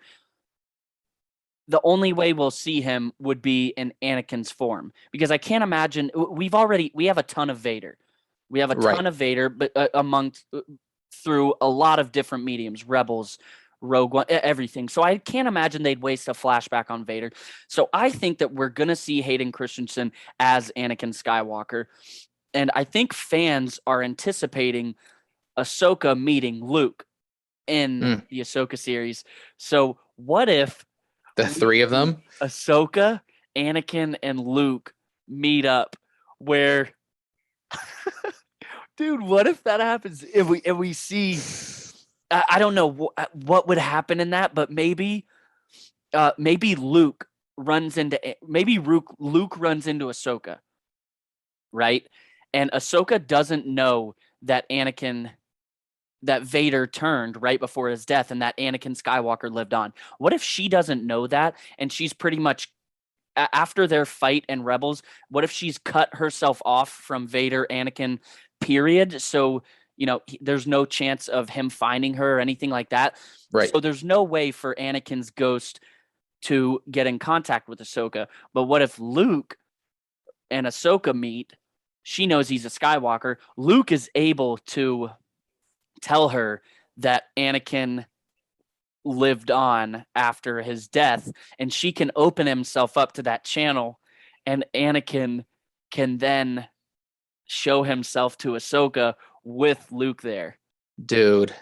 the only way we'll see him would be in Anakin's form. Because I can't imagine, we have a ton of Vader. We have a ton of Vader, but through a lot of different mediums, Rebels, Rogue One, everything. So I can't imagine they'd waste a flashback on Vader. So I think that we're going to see Hayden Christensen as Anakin Skywalker. And I think fans are anticipating Ahsoka meeting Luke in the Ahsoka series. So what if the three of them, Ahsoka, Anakin, and Luke, meet up where... Dude, what if that happens? If we see, I don't know what would happen in that, but maybe Luke runs into Ahsoka, right? And Ahsoka doesn't know that Vader turned right before his death, and that Anakin Skywalker lived on. What if she doesn't know that, and she's pretty much, after their fight in Rebels, what if she's cut herself off from Vader, Anakin, period? So, there's no chance of him finding her or anything like that. Right. So there's no way for Anakin's ghost to get in contact with Ahsoka. But what if Luke and Ahsoka meet? She knows he's a Skywalker. Luke is able to tell her that Anakin lived on after his death, and she can open himself up to that channel, and Anakin can then show himself to Ahsoka with Luke there. Dude,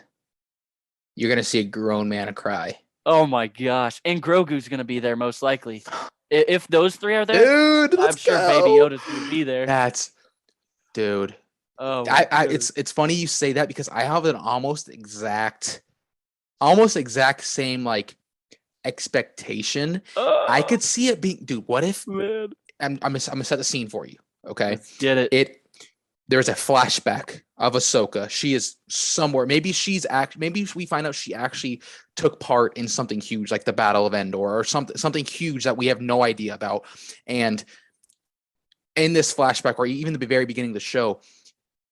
you're gonna see a grown man cry. Oh my gosh. And Grogu's going to be there most likely. If those three are there, Dude, let's I'm sure go. Baby Yoda's going to be there. Dude. Oh my It's funny you say that because I have an almost exact same like expectation. I could see it being, dude, what if man. I'm gonna set the scene for you, okay? Let's get it. There's a flashback of Ahsoka. She is somewhere. Maybe we find out she actually took part in something huge, like the Battle of Endor, or something huge that we have no idea about. And in this flashback, or even the very beginning of the show,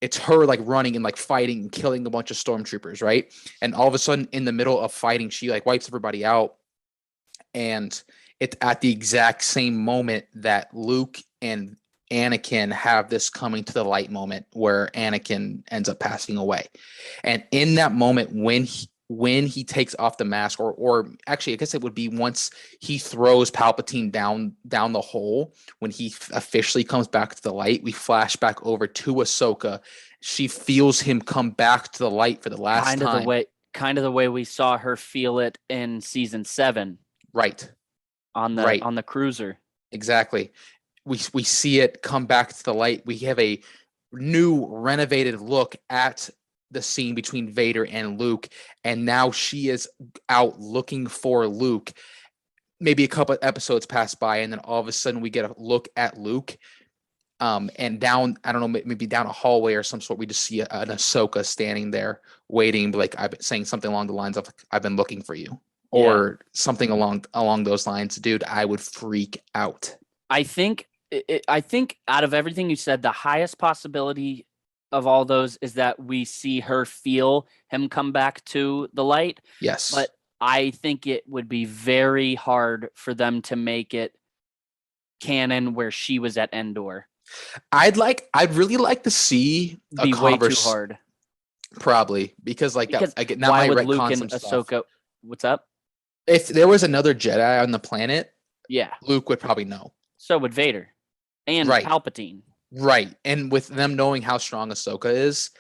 it's her like running and like fighting and killing a bunch of stormtroopers, right? And all of a sudden, in the middle of fighting, she like wipes everybody out. And it's at the exact same moment that Luke and Anakin have this coming to the light moment where Anakin ends up passing away. And in that moment, when he takes off the mask, or actually, I guess it would be once he throws Palpatine down the hole, when he officially comes back to the light, we flash back over to Ahsoka. She feels him come back to the light for the last time. Kind of the way we saw her feel it in season 7. Right. On the cruiser. Exactly. We see it come back to the light. We have a new renovated look at the scene between Vader and Luke, and now she is out looking for Luke. Maybe a couple of episodes pass by, and then all of a sudden we get a look at Luke. And down, I don't know, maybe down a hallway or some sort, we just see an Ahsoka standing there waiting, like I've been saying something along the lines of, "I've been looking for you," or something along those lines. Dude, I would freak out. I think out of everything you said, the highest possibility of all those is that we see her feel him come back to the light. Yes. But I think it would be very hard for them to make it canon where she was at Endor. I'd really like to see a way too hard. Probably because that I get now why I would retcon Luke and some Ahsoka stuff. What's up? If there was another Jedi on the planet, yeah, Luke would probably know. So would Vader and Palpatine. Right. And with them knowing how strong Ahsoka is,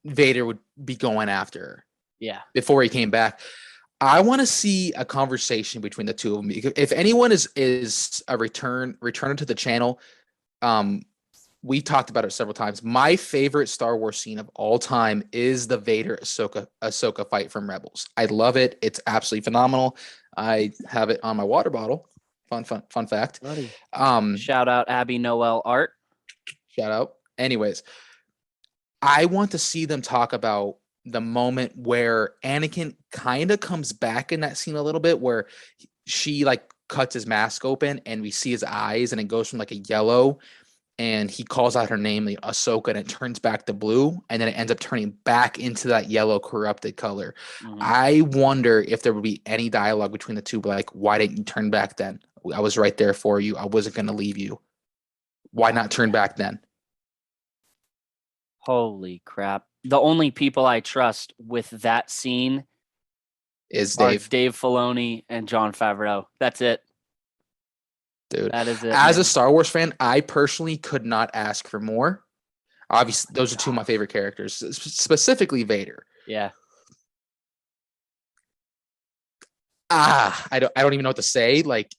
Vader would be going after her. Yeah. Before he came back. I want to see a conversation between the two of them. If anyone is a returner to the channel, we talked about it several times. My favorite Star Wars scene of all time is the Vader Ahsoka fight from Rebels. I love it. It's absolutely phenomenal. I have it on my water bottle. Fun fact. Shout out Abby Noel Art. Shout out. Anyways, I want to see them talk about the moment where Anakin kind of comes back in that scene a little bit, where she like cuts his mask open and we see his eyes and it goes from like a yellow and he calls out her name, like Ahsoka, and it turns back to blue, and then it ends up turning back into that yellow corrupted color. Mm-hmm. I wonder if there would be any dialogue between the two, like, why didn't you turn back then? I was right there for you. I wasn't going to leave you. Why not turn back then? Holy crap. The only people I trust with that scene is Dave Filoni and Jon Favreau. That's it. Dude, that is it. As a Star Wars fan, I personally could not ask for more. Obviously, those are two of my favorite characters, specifically Vader. Yeah. I don't even know what to say. Like,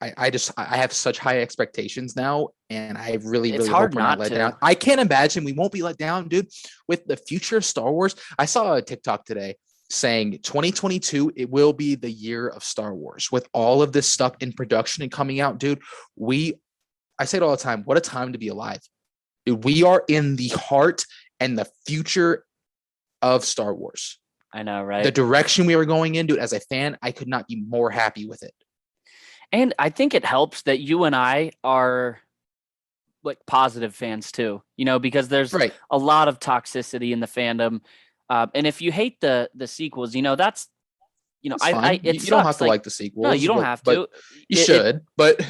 I have such high expectations now, and I really hope we're not let down. I can't imagine we won't be let down, dude. With the future of Star Wars, I saw a TikTok today saying 2022, it will be the year of Star Wars. With all of this stuff in production and coming out, dude, I say it all the time, what a time to be alive. Dude, we are in the heart and the future of Star Wars. I know, right? The direction we were going in, dude, as a fan, I could not be more happy with it. And I think it helps that you and I are like positive fans too, because there's a lot of toxicity in the fandom. And if you hate the sequels, that's you don't have to like the sequels. No, you don't have to. You should, but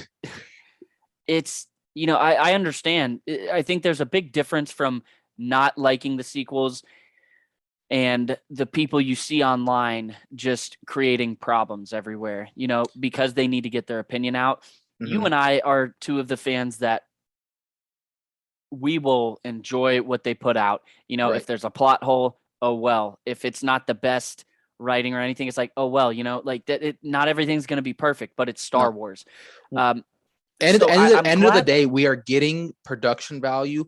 it's, I understand. I think there's a big difference from not liking the sequels and the people you see online just creating problems everywhere, because they need to get their opinion out. You and I are two of the fans that we will enjoy what they put out. Right. If there's a plot hole, oh well. If it's not the best writing or anything, it's like, oh well, like that. Not everything's going to be perfect, but it's Star Wars. And at the end of the day, we are getting production value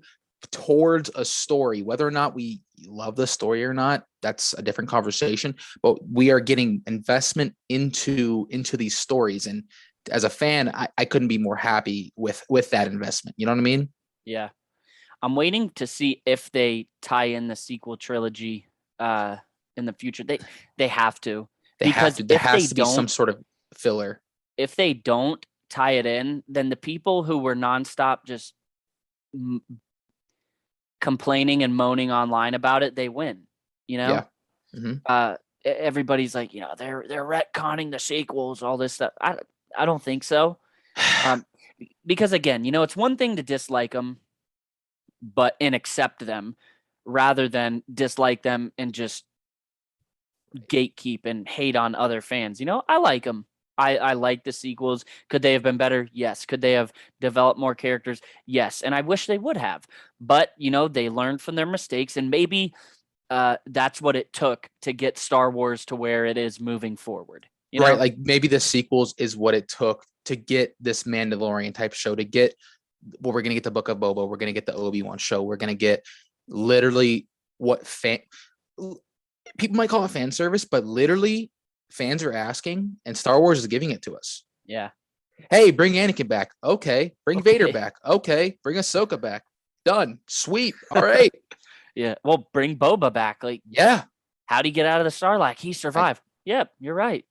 towards a story. Whether or not we love the story or not, that's a different conversation. But we are getting investment into these stories, and as a fan, I couldn't be more happy with that investment. You know what I mean? Yeah. I'm waiting to see if they tie in the sequel trilogy in the future. They have to. There has to be some sort of filler. If they don't tie it in, then the people who were nonstop just complaining and moaning online about it, they win. Yeah. Everybody's like, they're retconning the sequels, all this stuff. I don't think so. Because again, it's one thing to dislike them, and accept them, rather than dislike them and just gatekeep and hate on other fans. I like them. I like the sequels. Could they have been better? Yes. Could they have developed more characters? Yes. And I wish they would have. But, they learned from their mistakes, and maybe that's what it took to get Star Wars to where it is moving forward. Right. Like maybe the sequels is what it took to get this Mandalorian type show, to get we're going to get the Book of Boba. We're going to get the Obi-Wan show. We're going to get literally what people might call it fan service, but literally fans are asking, and Star Wars is giving it to us. Yeah. Hey, bring Anakin back. Okay. Bring Vader back. Okay. Bring Ahsoka back. Done. Sweet. All right. Yeah. Well, bring Boba back. Like, yeah. How'd he get out of the Sarlacc? He survived. Yep. You're right.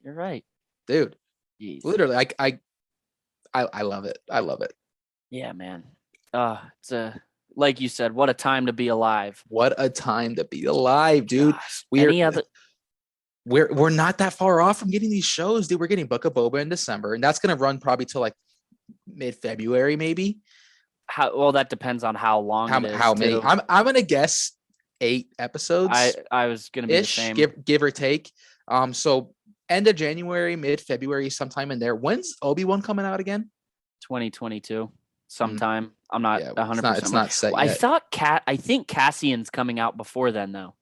You're right. Dude. Jeez. Literally, I love it. I love it. Yeah, man. It's like you said, what a time to be alive. What a time to be alive, dude. Gosh, We're not that far off from getting these shows, dude. We're getting Book of Boba in December, and that's gonna run probably till like mid-February, maybe. Well, that depends on how long it is. How many? I'm gonna guess 8 episodes. I was gonna be the same. Give or take. So end of January, mid-February, sometime in there. When's Obi-Wan coming out again? 2022. Sometime. I'm not 100%. It's not set yet. I think Cassian's coming out before then, though.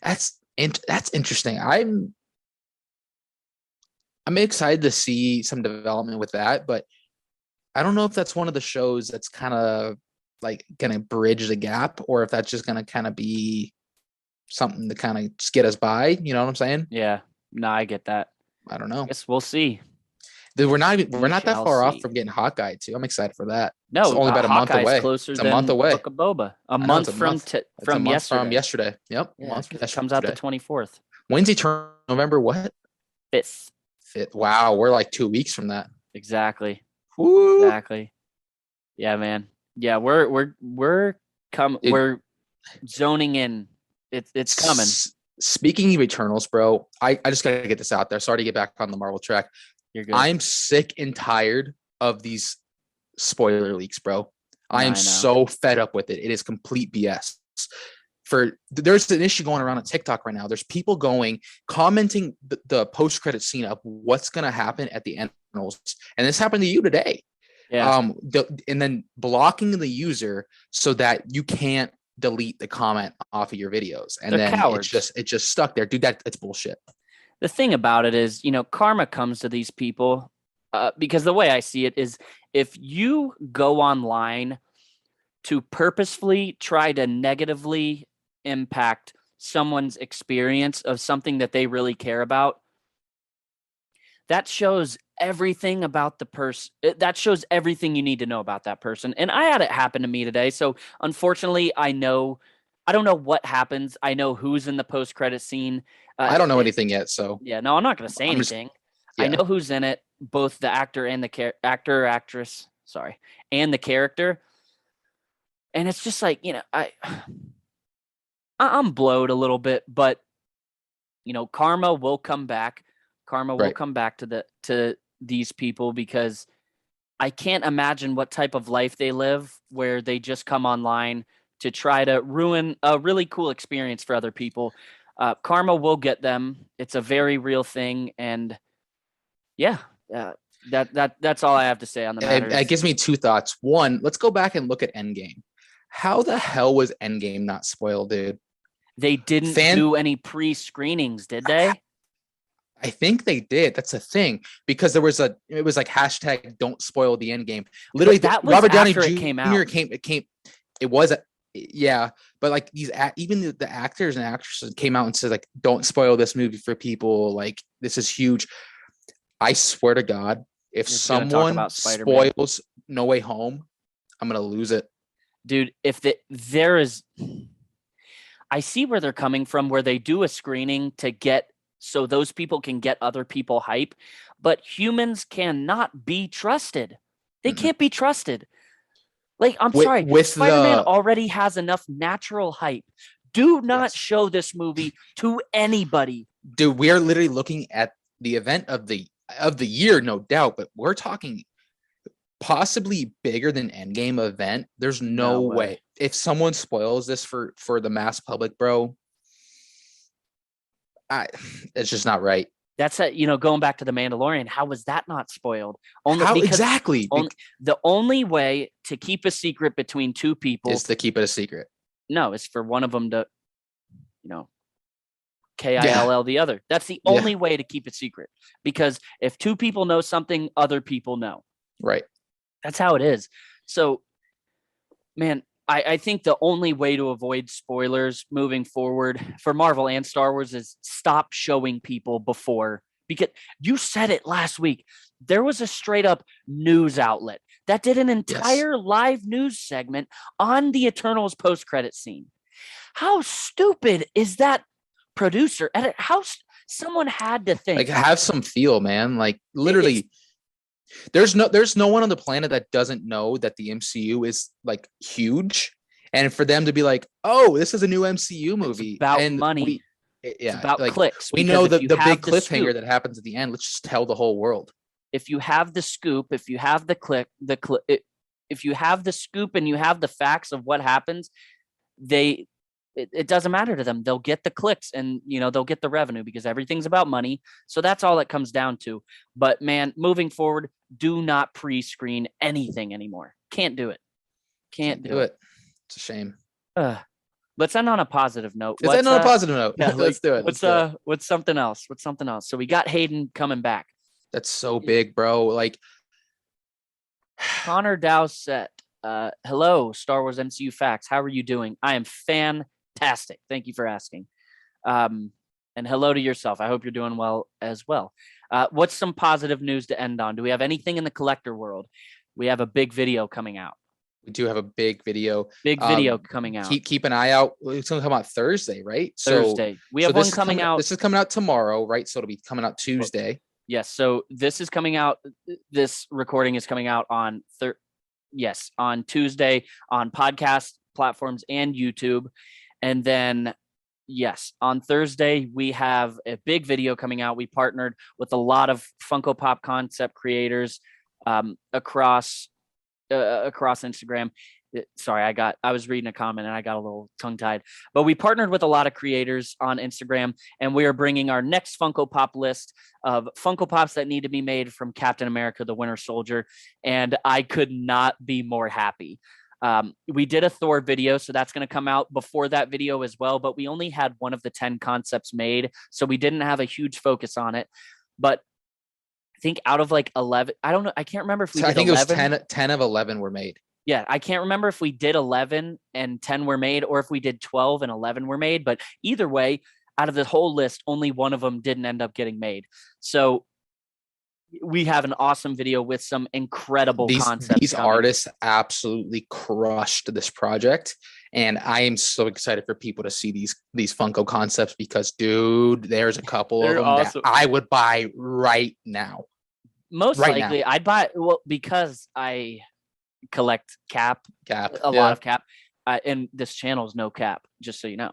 That's interesting. I'm excited to see some development with that, but I don't know if that's one of the shows that's kind of like gonna bridge the gap, or if that's just gonna kind of be something to kind of just get us by. You know what I'm saying? Yeah. No, I get that. I don't know. Guess we'll see. Dude, we're not that far off from getting Hawkeye too. I'm excited for that. No, it's only about a month away. Closer it's a month away. Book of Boba. A month from yesterday. From yesterday. Yep. Yeah, it comes out the 24th. When's he turn? November what? 5th. Wow, we're like 2 weeks from that. Exactly. Woo. Exactly. Yeah, man. Yeah, we're zoning in. It's coming. Speaking of Eternals, bro, I just gotta get this out there. Sorry to get back on the Marvel track. You're good. I'm sick and tired of these spoiler leaks, bro. I am so fed up with it. It is complete BS. There's an issue going around on TikTok right now. There's people commenting the post-credit scene of what's gonna happen at the end, and this happened to you today. Yeah. And then blocking the user so that you can't delete the comment off of your videos, and They're then cowards. it's just stuck there, dude. It's bullshit. The thing about it is, karma comes to these people because the way I see it is, if you go online to purposefully try to negatively impact someone's experience of something that they really care about, that shows everything about the person. That shows everything you need to know about that person. And I had it happen to me today. So unfortunately, I don't know what happens. I know who's in the post-credit scene. I don't know anything yet, so yeah, no, I'm not going to say anything. I know who's in it, both the actor and the actress. Sorry, and the character. And it's just like, I'm blowed a little bit, but karma will come back. Karma will come back to these people, because I can't imagine what type of life they live where they just come online to try to ruin a really cool experience for other people. Karma will get them. It's a very real thing, and yeah, that's all I have to say on the matter. It gives me two thoughts. One, let's go back and look at Endgame. How the hell was Endgame not spoiled, dude? They didn't do any pre-screenings, did they? I think they did. That's a thing, because it was like hashtag don't spoil the Endgame. Literally, that was Robert Downey after Jr. it came out. It was yeah, but like even the actors and actresses came out and said like, don't spoil this movie for people. Like, this is huge. I swear to God, if someone spoils No Way Home, I'm gonna lose it, dude. I see where they're coming from, where they do a screening to get so those people can get other people hype, but humans cannot be trusted. They can't be trusted. Like, I'm sorry, Spider-Man already has enough natural hype. Do not show this movie to anybody. Dude, we are literally looking at the event of the year, no doubt, but we're talking possibly bigger than Endgame event. There's no way. If someone spoils this for the mass public, bro, it's just not right. That's going back to The Mandalorian. How was that not spoiled? Exactly? The only way to keep a secret between two people is to keep it a secret. No, it's for one of them to, KILL the other. That's the only way to keep it secret. Because if two people know something, other people know. Right. That's how it is. So, man, I think the only way to avoid spoilers moving forward for Marvel and Star Wars is stop showing people before. Because you said it last week. There was a straight up news outlet that did an entire live news segment on the Eternals post-credit scene. How stupid is that producer? How someone had to think. Like, have some feel, man. Like, literally, there's no one on the planet that doesn't know that the MCU is like huge, and for them to be like, oh, this is a new MCU movie, it's about money. It's about like, clicks. We know the big cliffhanger that happens at the end. Let's just tell the whole world. If you have the scoop, if you have if you have the scoop and you have the facts of what happens, it doesn't matter to them. They'll get the clicks and, they'll get the revenue because everything's about money. So that's all it comes down to. But man, moving forward, do not pre-screen anything anymore. Can't do it. Can't do it. It's a shame. Let's end on a positive note. Let's end on a positive note. Yeah, Let's do it. What's something else? So we got Hayden coming back. That's so big, bro. Like, Connor Dowsett. Hello, Star Wars MCU Facts. How are you doing? I am fantastic. Thank you for asking. And hello to yourself. I hope you're doing well as well. What's some positive news to end on? Do we have anything in the collector world? We have a big video coming out. We do have a big video. Coming out. Keep an eye out. It's going to come out Thursday, right? Thursday. We have one coming out. This is coming out tomorrow, right? So it'll be coming out Tuesday. Yes. So this is coming out. This recording is coming out on on Tuesday on podcast platforms and YouTube. And then, on Thursday, we have a big video coming out. We partnered with a lot of Funko Pop concept creators across Instagram. Sorry, I was reading a comment and I got a little tongue-tied. But we partnered with a lot of creators on Instagram, and we are bringing our next Funko Pop list of Funko Pops that need to be made from Captain America, the Winter Soldier, and I could not be more happy. We did a Thor video, so that's going to come out before that video as well, but we only had one of the 10 concepts made, so we didn't have a huge focus on it. But I think out of like 11, I don't know, I can't remember if we did 11. It was 10 of 11 were made. Yeah, I can't remember if we did 11 and 10 were made or if we did 12 and 11 were made, but either way, out of the whole list, only one of them didn't end up getting made. So we have an awesome video with some incredible concepts. These artists absolutely crushed this project, and I am so excited for people to see these Funko concepts because, dude, there's a couple of them awesome. That I would buy right now. Most likely, I'd buy because I collect cap, a lot of cap, and this channel is no cap, just so you know.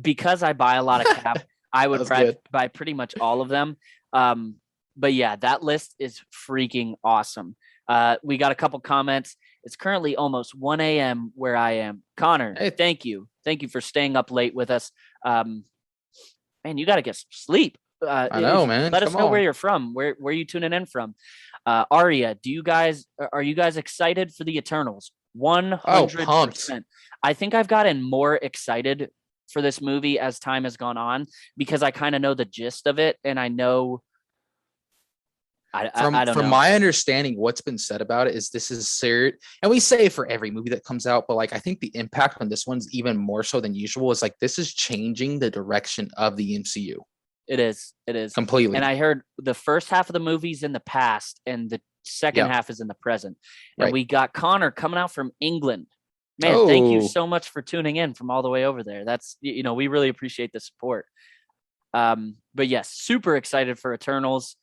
Because I buy a lot of cap, I would buy pretty much all of them. But yeah, that list is freaking awesome. We got a couple comments. It's currently almost 1 a.m. where I am. Connor, Hey. thank you for staying up late with us. Man, you got to get some sleep. I know, man. Let us Come know where on. you're from. Where are you tuning in from? Arya, are you guys excited for the Eternals? Oh, pumped. 100%. I think I've gotten more excited for this movie as time has gone on because I kind of know the gist of it, and I know. I don't From know. my understanding, what's been said about it is this is serious, and we say it for every movie that comes out, but like I think the impact on this one's even more so than usual. Is like this is changing the direction of the MCU. It is completely. And I heard the first half of the movie's in the past, and the second half is in the present. And Right. we got Connor coming out from England. Man, thank you Oh. so much for tuning in from all the way over there. That's we really appreciate the support. But yes, super excited for Eternals.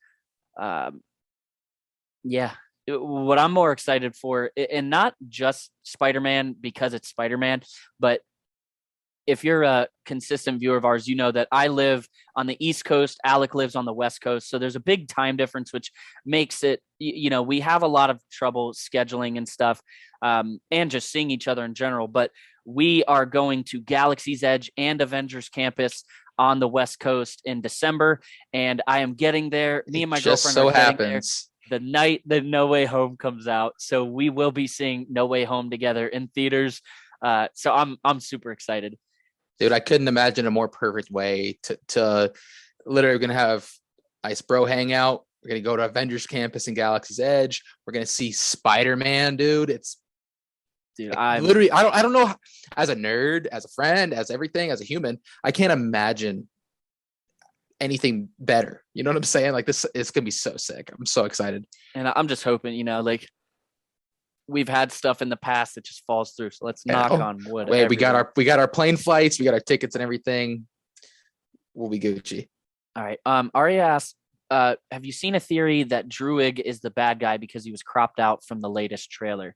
Yeah, what I'm more excited for, and not just Spider-Man because it's Spider-Man, but if you're a consistent viewer of ours, you know that I live on the East Coast, Alec lives on the West Coast. So there's a big time difference, which makes it, we have a lot of trouble scheduling and stuff, and just seeing each other in general. But we are going to Galaxy's Edge and Avengers Campus on the West Coast in December. And I am getting there. Me and my girlfriend are getting there the night that No Way Home comes out. So we will be seeing No Way Home together in theaters. So I'm super excited. Dude, I couldn't imagine a more perfect way to literally going to have nice bro hangout. We're going to go to Avengers Campus and Galaxy's Edge. We're going to see Spider-Man, dude. Dude, like, I'm literally, I don't know, as a nerd, as a friend, as everything, as a human, I can't imagine anything better. You know what I'm saying? Like this, it's going to be so sick. I'm so excited. And I'm just hoping, like we've had stuff in the past that just falls through. So let's knock on wood. Wait, we got our plane flights, we got our tickets and everything. We'll be Gucci. All right. Arya asks, have you seen a theory that Druig is the bad guy because he was cropped out from the latest trailer?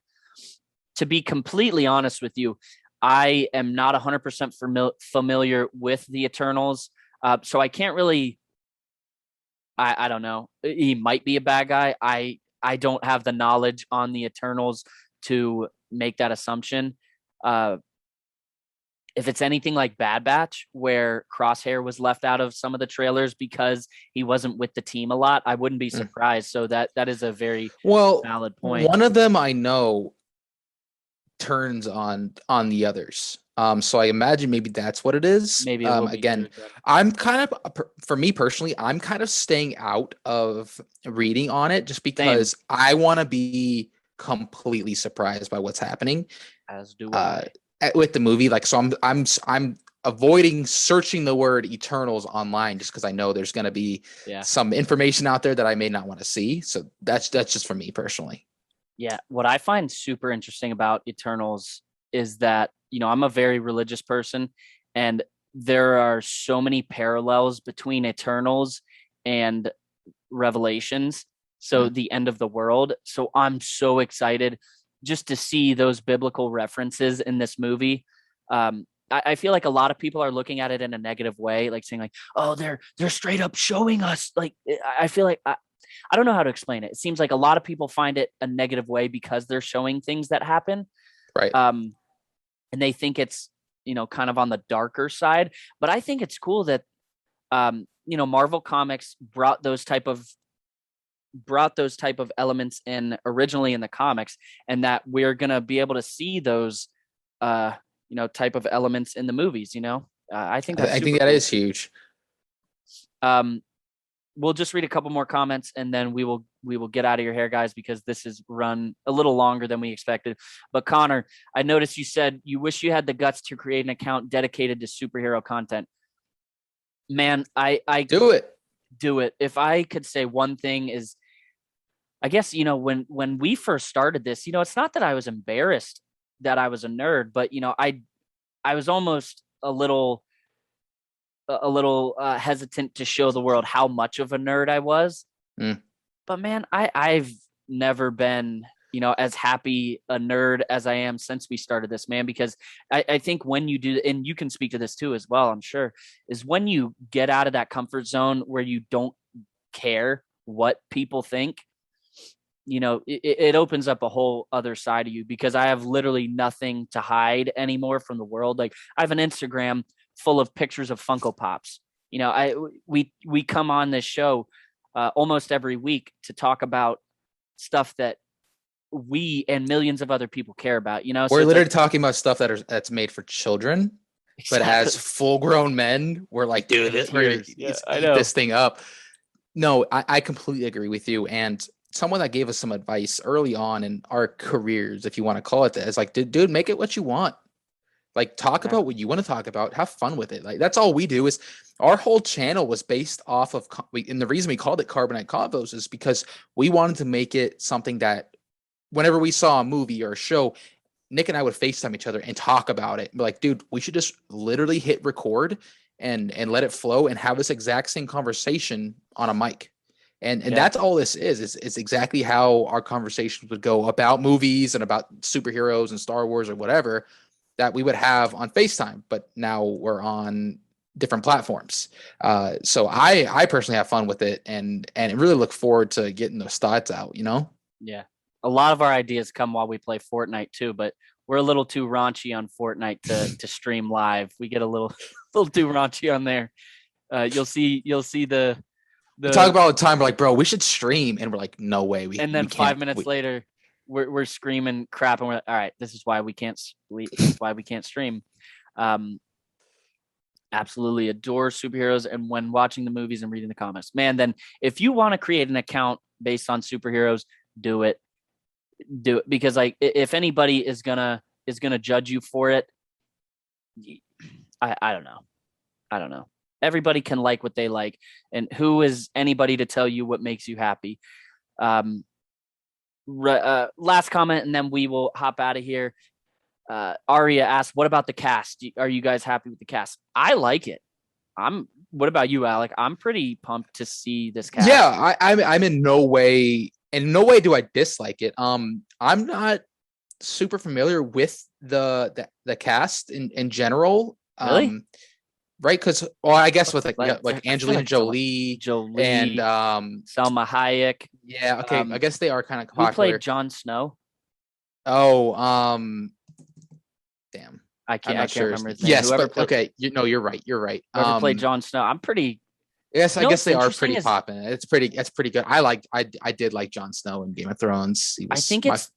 To be completely honest with you, I am not 100% familiar with the Eternals. So I can't really, I don't know. He might be a bad guy. I don't have the knowledge on the Eternals to make that assumption. If it's anything like Bad Batch, where Crosshair was left out of some of the trailers because he wasn't with the team a lot, I wouldn't be surprised. So that is a very valid point. One of them I know turns on the others. So I imagine maybe that's what it is. Maybe again, I'm kind of, for me personally, I'm kind of staying out of reading on it just because I want to be completely surprised by what's happening. As do I. With the movie. Like, so I'm avoiding searching the word Eternals online just because I know there's going to be some information out there that I may not want to see. So that's just for me personally. Yeah. What I find super interesting about Eternals is that, I'm a very religious person, and there are so many parallels between Eternals and Revelations. So the end of the world. So I'm so excited just to see those biblical references in this movie. I feel like a lot of people are looking at it in a negative way, like saying like, oh, they're straight up showing us. Like, I feel like I don't know how to explain it. It seems like a lot of people find it a negative way because they're showing things that happen. Right. And they think it's, kind of on the darker side, but I think it's cool that, Marvel Comics brought those type of elements in originally in the comics, and that we're going to be able to see those, type of elements in the movies, I think that cool. Is huge. We'll just read a couple more comments and then we will get out of your hair, guys, because this is run a little longer than we expected. But Connor, I noticed you said you wish you had the guts to create an account dedicated to superhero content. Man, I do it. If I could say one thing is, I guess, when we first started this, it's not that I was embarrassed that I was a nerd, but, I was almost a little hesitant to show the world how much of a nerd I was. But man, I've never been, as happy a nerd as I am since we started this, man, because I think when you do, and you can speak to this too as well, I'm sure, is when you get out of that comfort zone where you don't care what people think, it opens up a whole other side of you, because I have literally nothing to hide anymore from the world. Like, I have an Instagram full of pictures of Funko Pops. We come on this show almost every week to talk about stuff that we and millions of other people care about. So We're literally talking about stuff that's made for children, but as full grown men, we're like, dude, let's eat this thing up. No, I completely agree with you. And someone that gave us some advice early on in our careers, if you want to call it that, is like, dude, make it what you want. Like, talk about what you want to talk about. Have fun with it. Like, that's all we do. Is our whole channel was based off of, and the reason we called it Carbonite Convos is because we wanted to make it something that whenever we saw a movie or a show, Nick and I would FaceTime each other and talk about it. We're like, dude, we should just literally hit record and let it flow and have this exact same conversation on a mic. And that's all this is. It's exactly how our conversations would go about movies and about superheroes and Star Wars or whatever that we would have on FaceTime, but now we're on different platforms. So I personally have fun with it and really look forward to getting those thoughts out, Yeah. A lot of our ideas come while we play Fortnite too, but we're a little too raunchy on Fortnite to stream live. We get a little too raunchy on there. You'll see the we talk about all the time. We're like, bro, we should stream, and we're like, no way. And then 5 minutes later, we're screaming crap, and we're like, all right, this is why we can't stream. Absolutely adore superheroes, and when watching the movies and reading the comics, man, then if you want to create an account based on superheroes, do it, because like, if anybody is gonna judge you for it, I don't know. Everybody can like what they like, and who is anybody to tell you what makes you happy? Last comment, and then we will hop out of here. Aria asked, what about the cast? Are you guys happy with the cast? I like it. What about you, Alec? I'm pretty pumped to see this cast. Yeah, I'm in no way do I dislike it. I'm not super familiar with the cast in general. Really? Right, because I guess with like Angelina Jolie and Salma Hayek. Yeah, okay. I guess they are kind of popular. Who played Jon Snow? Oh, damn. I can't remember his name. Yes, okay. You're right. Whoever played Jon Snow, I'm pretty. Yes, I guess they are pretty popping. It's pretty good. I did like Jon Snow in Game of Thrones. I think it's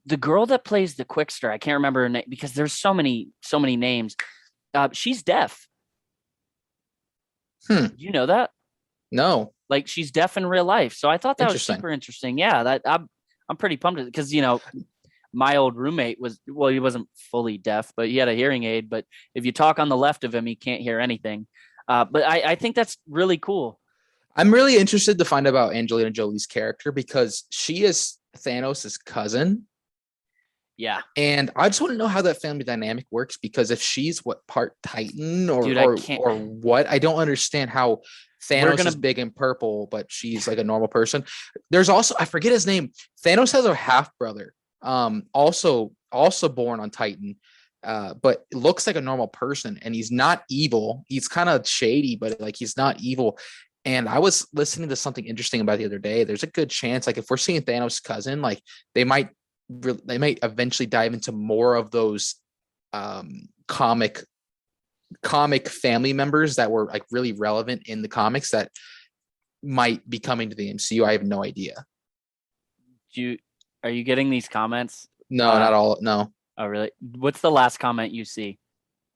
the girl that plays the Quickster. I can't remember her name because there's so many names. She's deaf. You know that? No. Like, she's deaf in real life. So I thought that was super interesting. Yeah, I'm pretty pumped because my old roommate he wasn't fully deaf, but he had a hearing aid. But if you talk on the left of him, he can't hear anything. But I think that's really cool. I'm really interested to find out about Angelina Jolie's character because she is Thanos' cousin. Yeah. And I just want to know how that family dynamic works, because if she's part Titan or what, I don't understand how Thanos is big and purple, but she's like a normal person. There's also, I forget his name. Thanos has a half brother, also born on Titan, but looks like a normal person, and he's not evil. He's kind of shady, but like, he's not evil. And I was listening to something interesting about the other day. There's a good chance, like, if we're seeing Thanos' cousin, like they might eventually dive into more of those comic family members that were like really relevant in the comics that might be coming to the MCU. I have no idea. Are you getting these comments? No, not all. No. Oh, really? What's the last comment you see?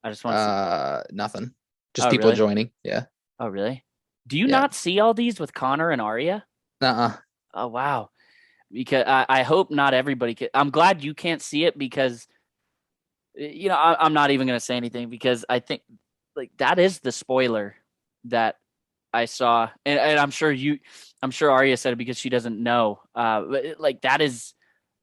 I just want to see. Nothing. Just people joining. Yeah. Oh, really? Do you not see all these with Connor and Arya? Uh-uh. Oh, wow. Because I hope not everybody can. I'm glad you can't see it because, I'm not even going to say anything because I think like that is the spoiler that I saw. And I'm sure Arya said it because she doesn't know. But like that is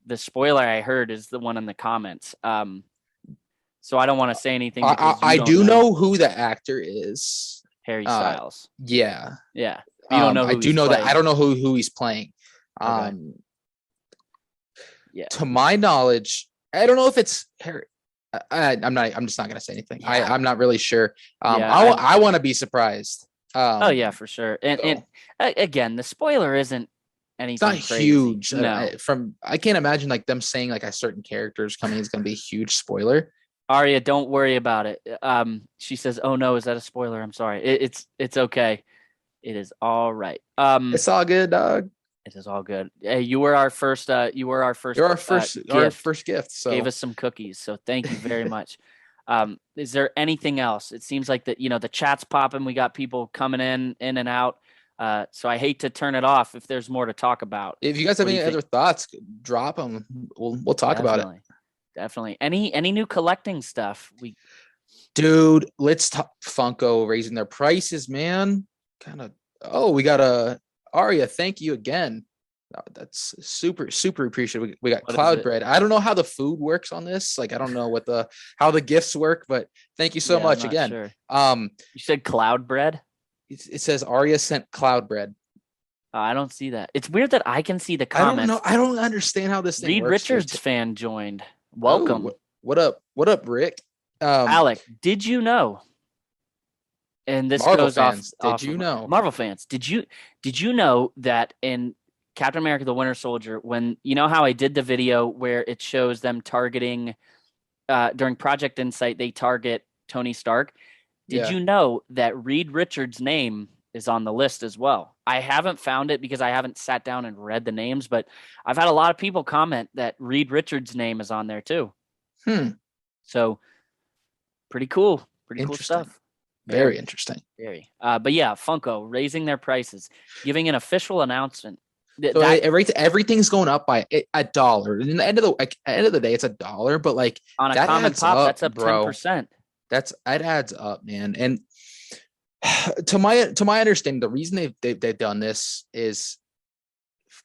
the spoiler I heard is the one in the comments. So I don't want to say anything. I do know who the actor is. Harry Styles. Yeah. Yeah. You don't know who I do know playing. That. I don't know who he's playing. Okay. Yeah. To my knowledge, I don't know if it's Harry. I'm just not going to say anything. Yeah. I'm not really sure. I want to be surprised. Oh yeah, for sure. And again, the spoiler isn't anything It's not crazy. huge. No. I can't imagine like them saying like a certain character is coming is going to be a huge spoiler. Arya, don't worry about it. She says, "Oh no, is that a spoiler? I'm sorry. It's okay. It is all right. It's all good, dog. It is all good. Hey, you were our first. You were our first. You're our first gift. So Gave us some cookies. So thank you very much. Is there anything else? It seems like that. The chat's popping. We got people coming in and out. So I hate to turn it off if there's more to talk about. if you guys have any other thoughts, drop them. We'll talk about it. Definitely. Any new collecting stuff? Dude, let's talk Funko raising their prices, man. We got a Arya. Thank you again. That's super appreciated. We got Cloud Bread. I don't know how the food works on this. Like, I don't know how the gifts work, but thank you so much again. Sure. You said Cloud Bread? It says Arya sent Cloud Bread. I don't see that. It's weird that I can see the comments. I don't know. I don't understand how this thing Reed works. Richards fan joined. Welcome. What up, Rick? Alec, did you know? And this Marvel goes fans, off. Did you know? Marvel fans, did you know that in Captain America: The Winter Soldier, when how I did the video where it shows them targeting during Project Insight, they target Tony Stark. Did you know that Reed Richards' name is on the list as well? I haven't found it because I haven't sat down and read the names, but I've had a lot of people comment that Reed Richards' name is on there too. So pretty cool. Pretty cool stuff. Very interesting. Very. But yeah, Funko raising their prices, giving an official announcement. So everything's going up by $1. In the end of the day, it's $1. But like on a common pop, that's up 10%. That adds up, man. And to my understanding, the reason they've done this is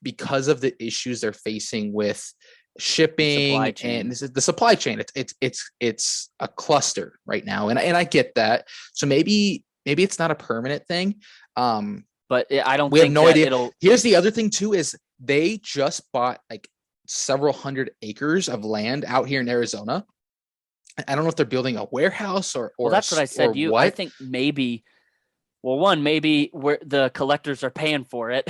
because of the issues they're facing with shipping and this is the supply chain. It's a cluster right now, and I get that. So maybe it's not a permanent thing. But I don't. We have no idea. Here's the other thing too: is they just bought like several hundred acres of land out here in Arizona. I don't know if they're building a warehouse or that's what I said. I think maybe. Well, maybe where the collectors are paying for it.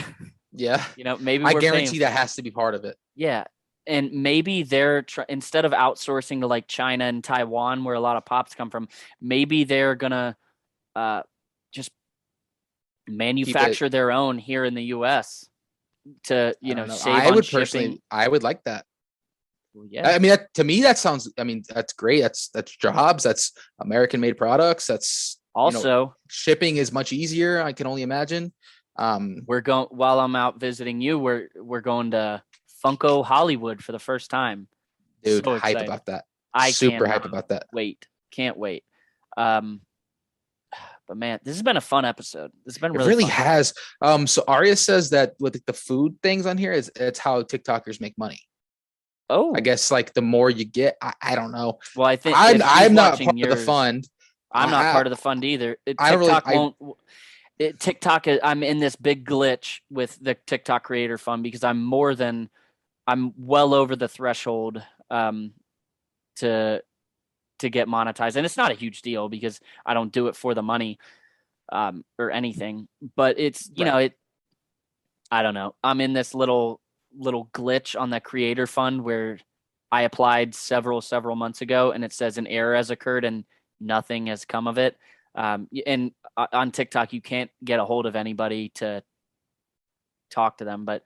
Yeah. Maybe I guarantee that has to be part of it. Yeah. And maybe they're instead of outsourcing to like China and Taiwan, where a lot of pops come from, maybe they're gonna just manufacture their own here in the U.S. to save on shipping. I would like that. Well, yeah. I mean, to me, that sounds. I mean, that's great. That's jobs. That's American-made products. That's also shipping is much easier. I can only imagine. We're going while I'm out visiting you. We're going to Funko Hollywood for the first time. Dude, so hype about that. Super hype about that. Can't wait. But man, this has been a fun episode. This has been really. It really fun. has. So Arya says that with the food things on here it's how TikTokers make money. Oh, I guess like the more you get, I don't know. Well, I think I'm not part of the fund. I'm not part of the fund either. TikTok is. I'm in this big glitch with the TikTok creator fund because I'm well over the threshold to get monetized, and it's not a huge deal because I don't do it for the money or anything. But it's I don't know. I'm in this little glitch on the creator fund where I applied several months ago, and it says an error has occurred and nothing has come of it. And on TikTok, you can't get a hold of anybody to talk to them, but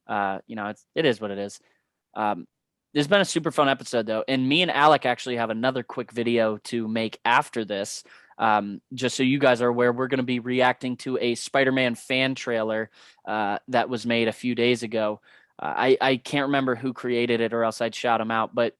it is what it is. There's been a super fun episode though. And me and Alec actually have another quick video to make after this. Just so you guys are aware, we're going to be reacting to a Spider-Man fan trailer that was made a few days ago. I can't remember who created it or else I'd shout them out, but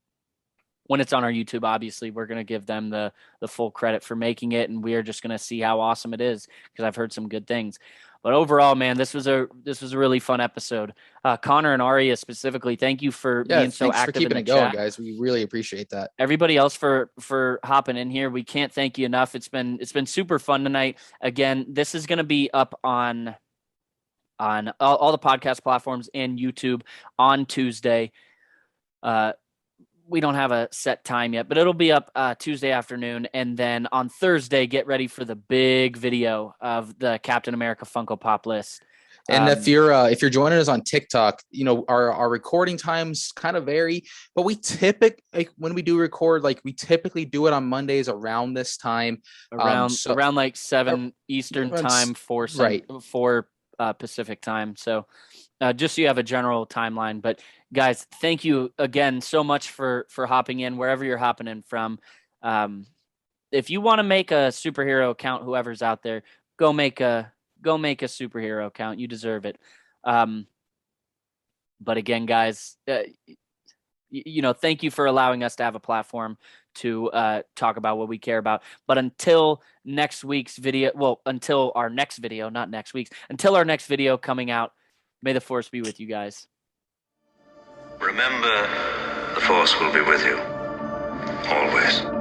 when it's on our YouTube, obviously we're going to give them the full credit for making it. And we are just going to see how awesome it is because I've heard some good things. But overall, man, this was a really fun episode. Connor and Arya specifically, thank you for being so active for keeping in the it going, chat. guys. We really appreciate that. Everybody else for hopping in here, we can't thank you enough. It's been super fun tonight. Again, this is going to be up on all the podcast platforms and YouTube on Tuesday. We don't have a set time yet, but it'll be up Tuesday afternoon. And then on Thursday, get ready for the big video of the Captain America Funko Pop list. And if you're joining us on TikTok, our recording times kind of vary, but when we do record, we typically do it on Mondays around this time, around like 7 Eastern time, 4 Pacific time. So just so you have a general timeline. But guys, thank you again so much for hopping in wherever you're hopping in from. If you want to make a superhero account, whoever's out there, go make a superhero account. You deserve it. But again, guys, thank you for allowing us to have a platform to talk about what we care about. But until next week's video, until our next video, not next week's, until our next video coming out, may the Force be with you guys. Remember, the Force will be with you. Always.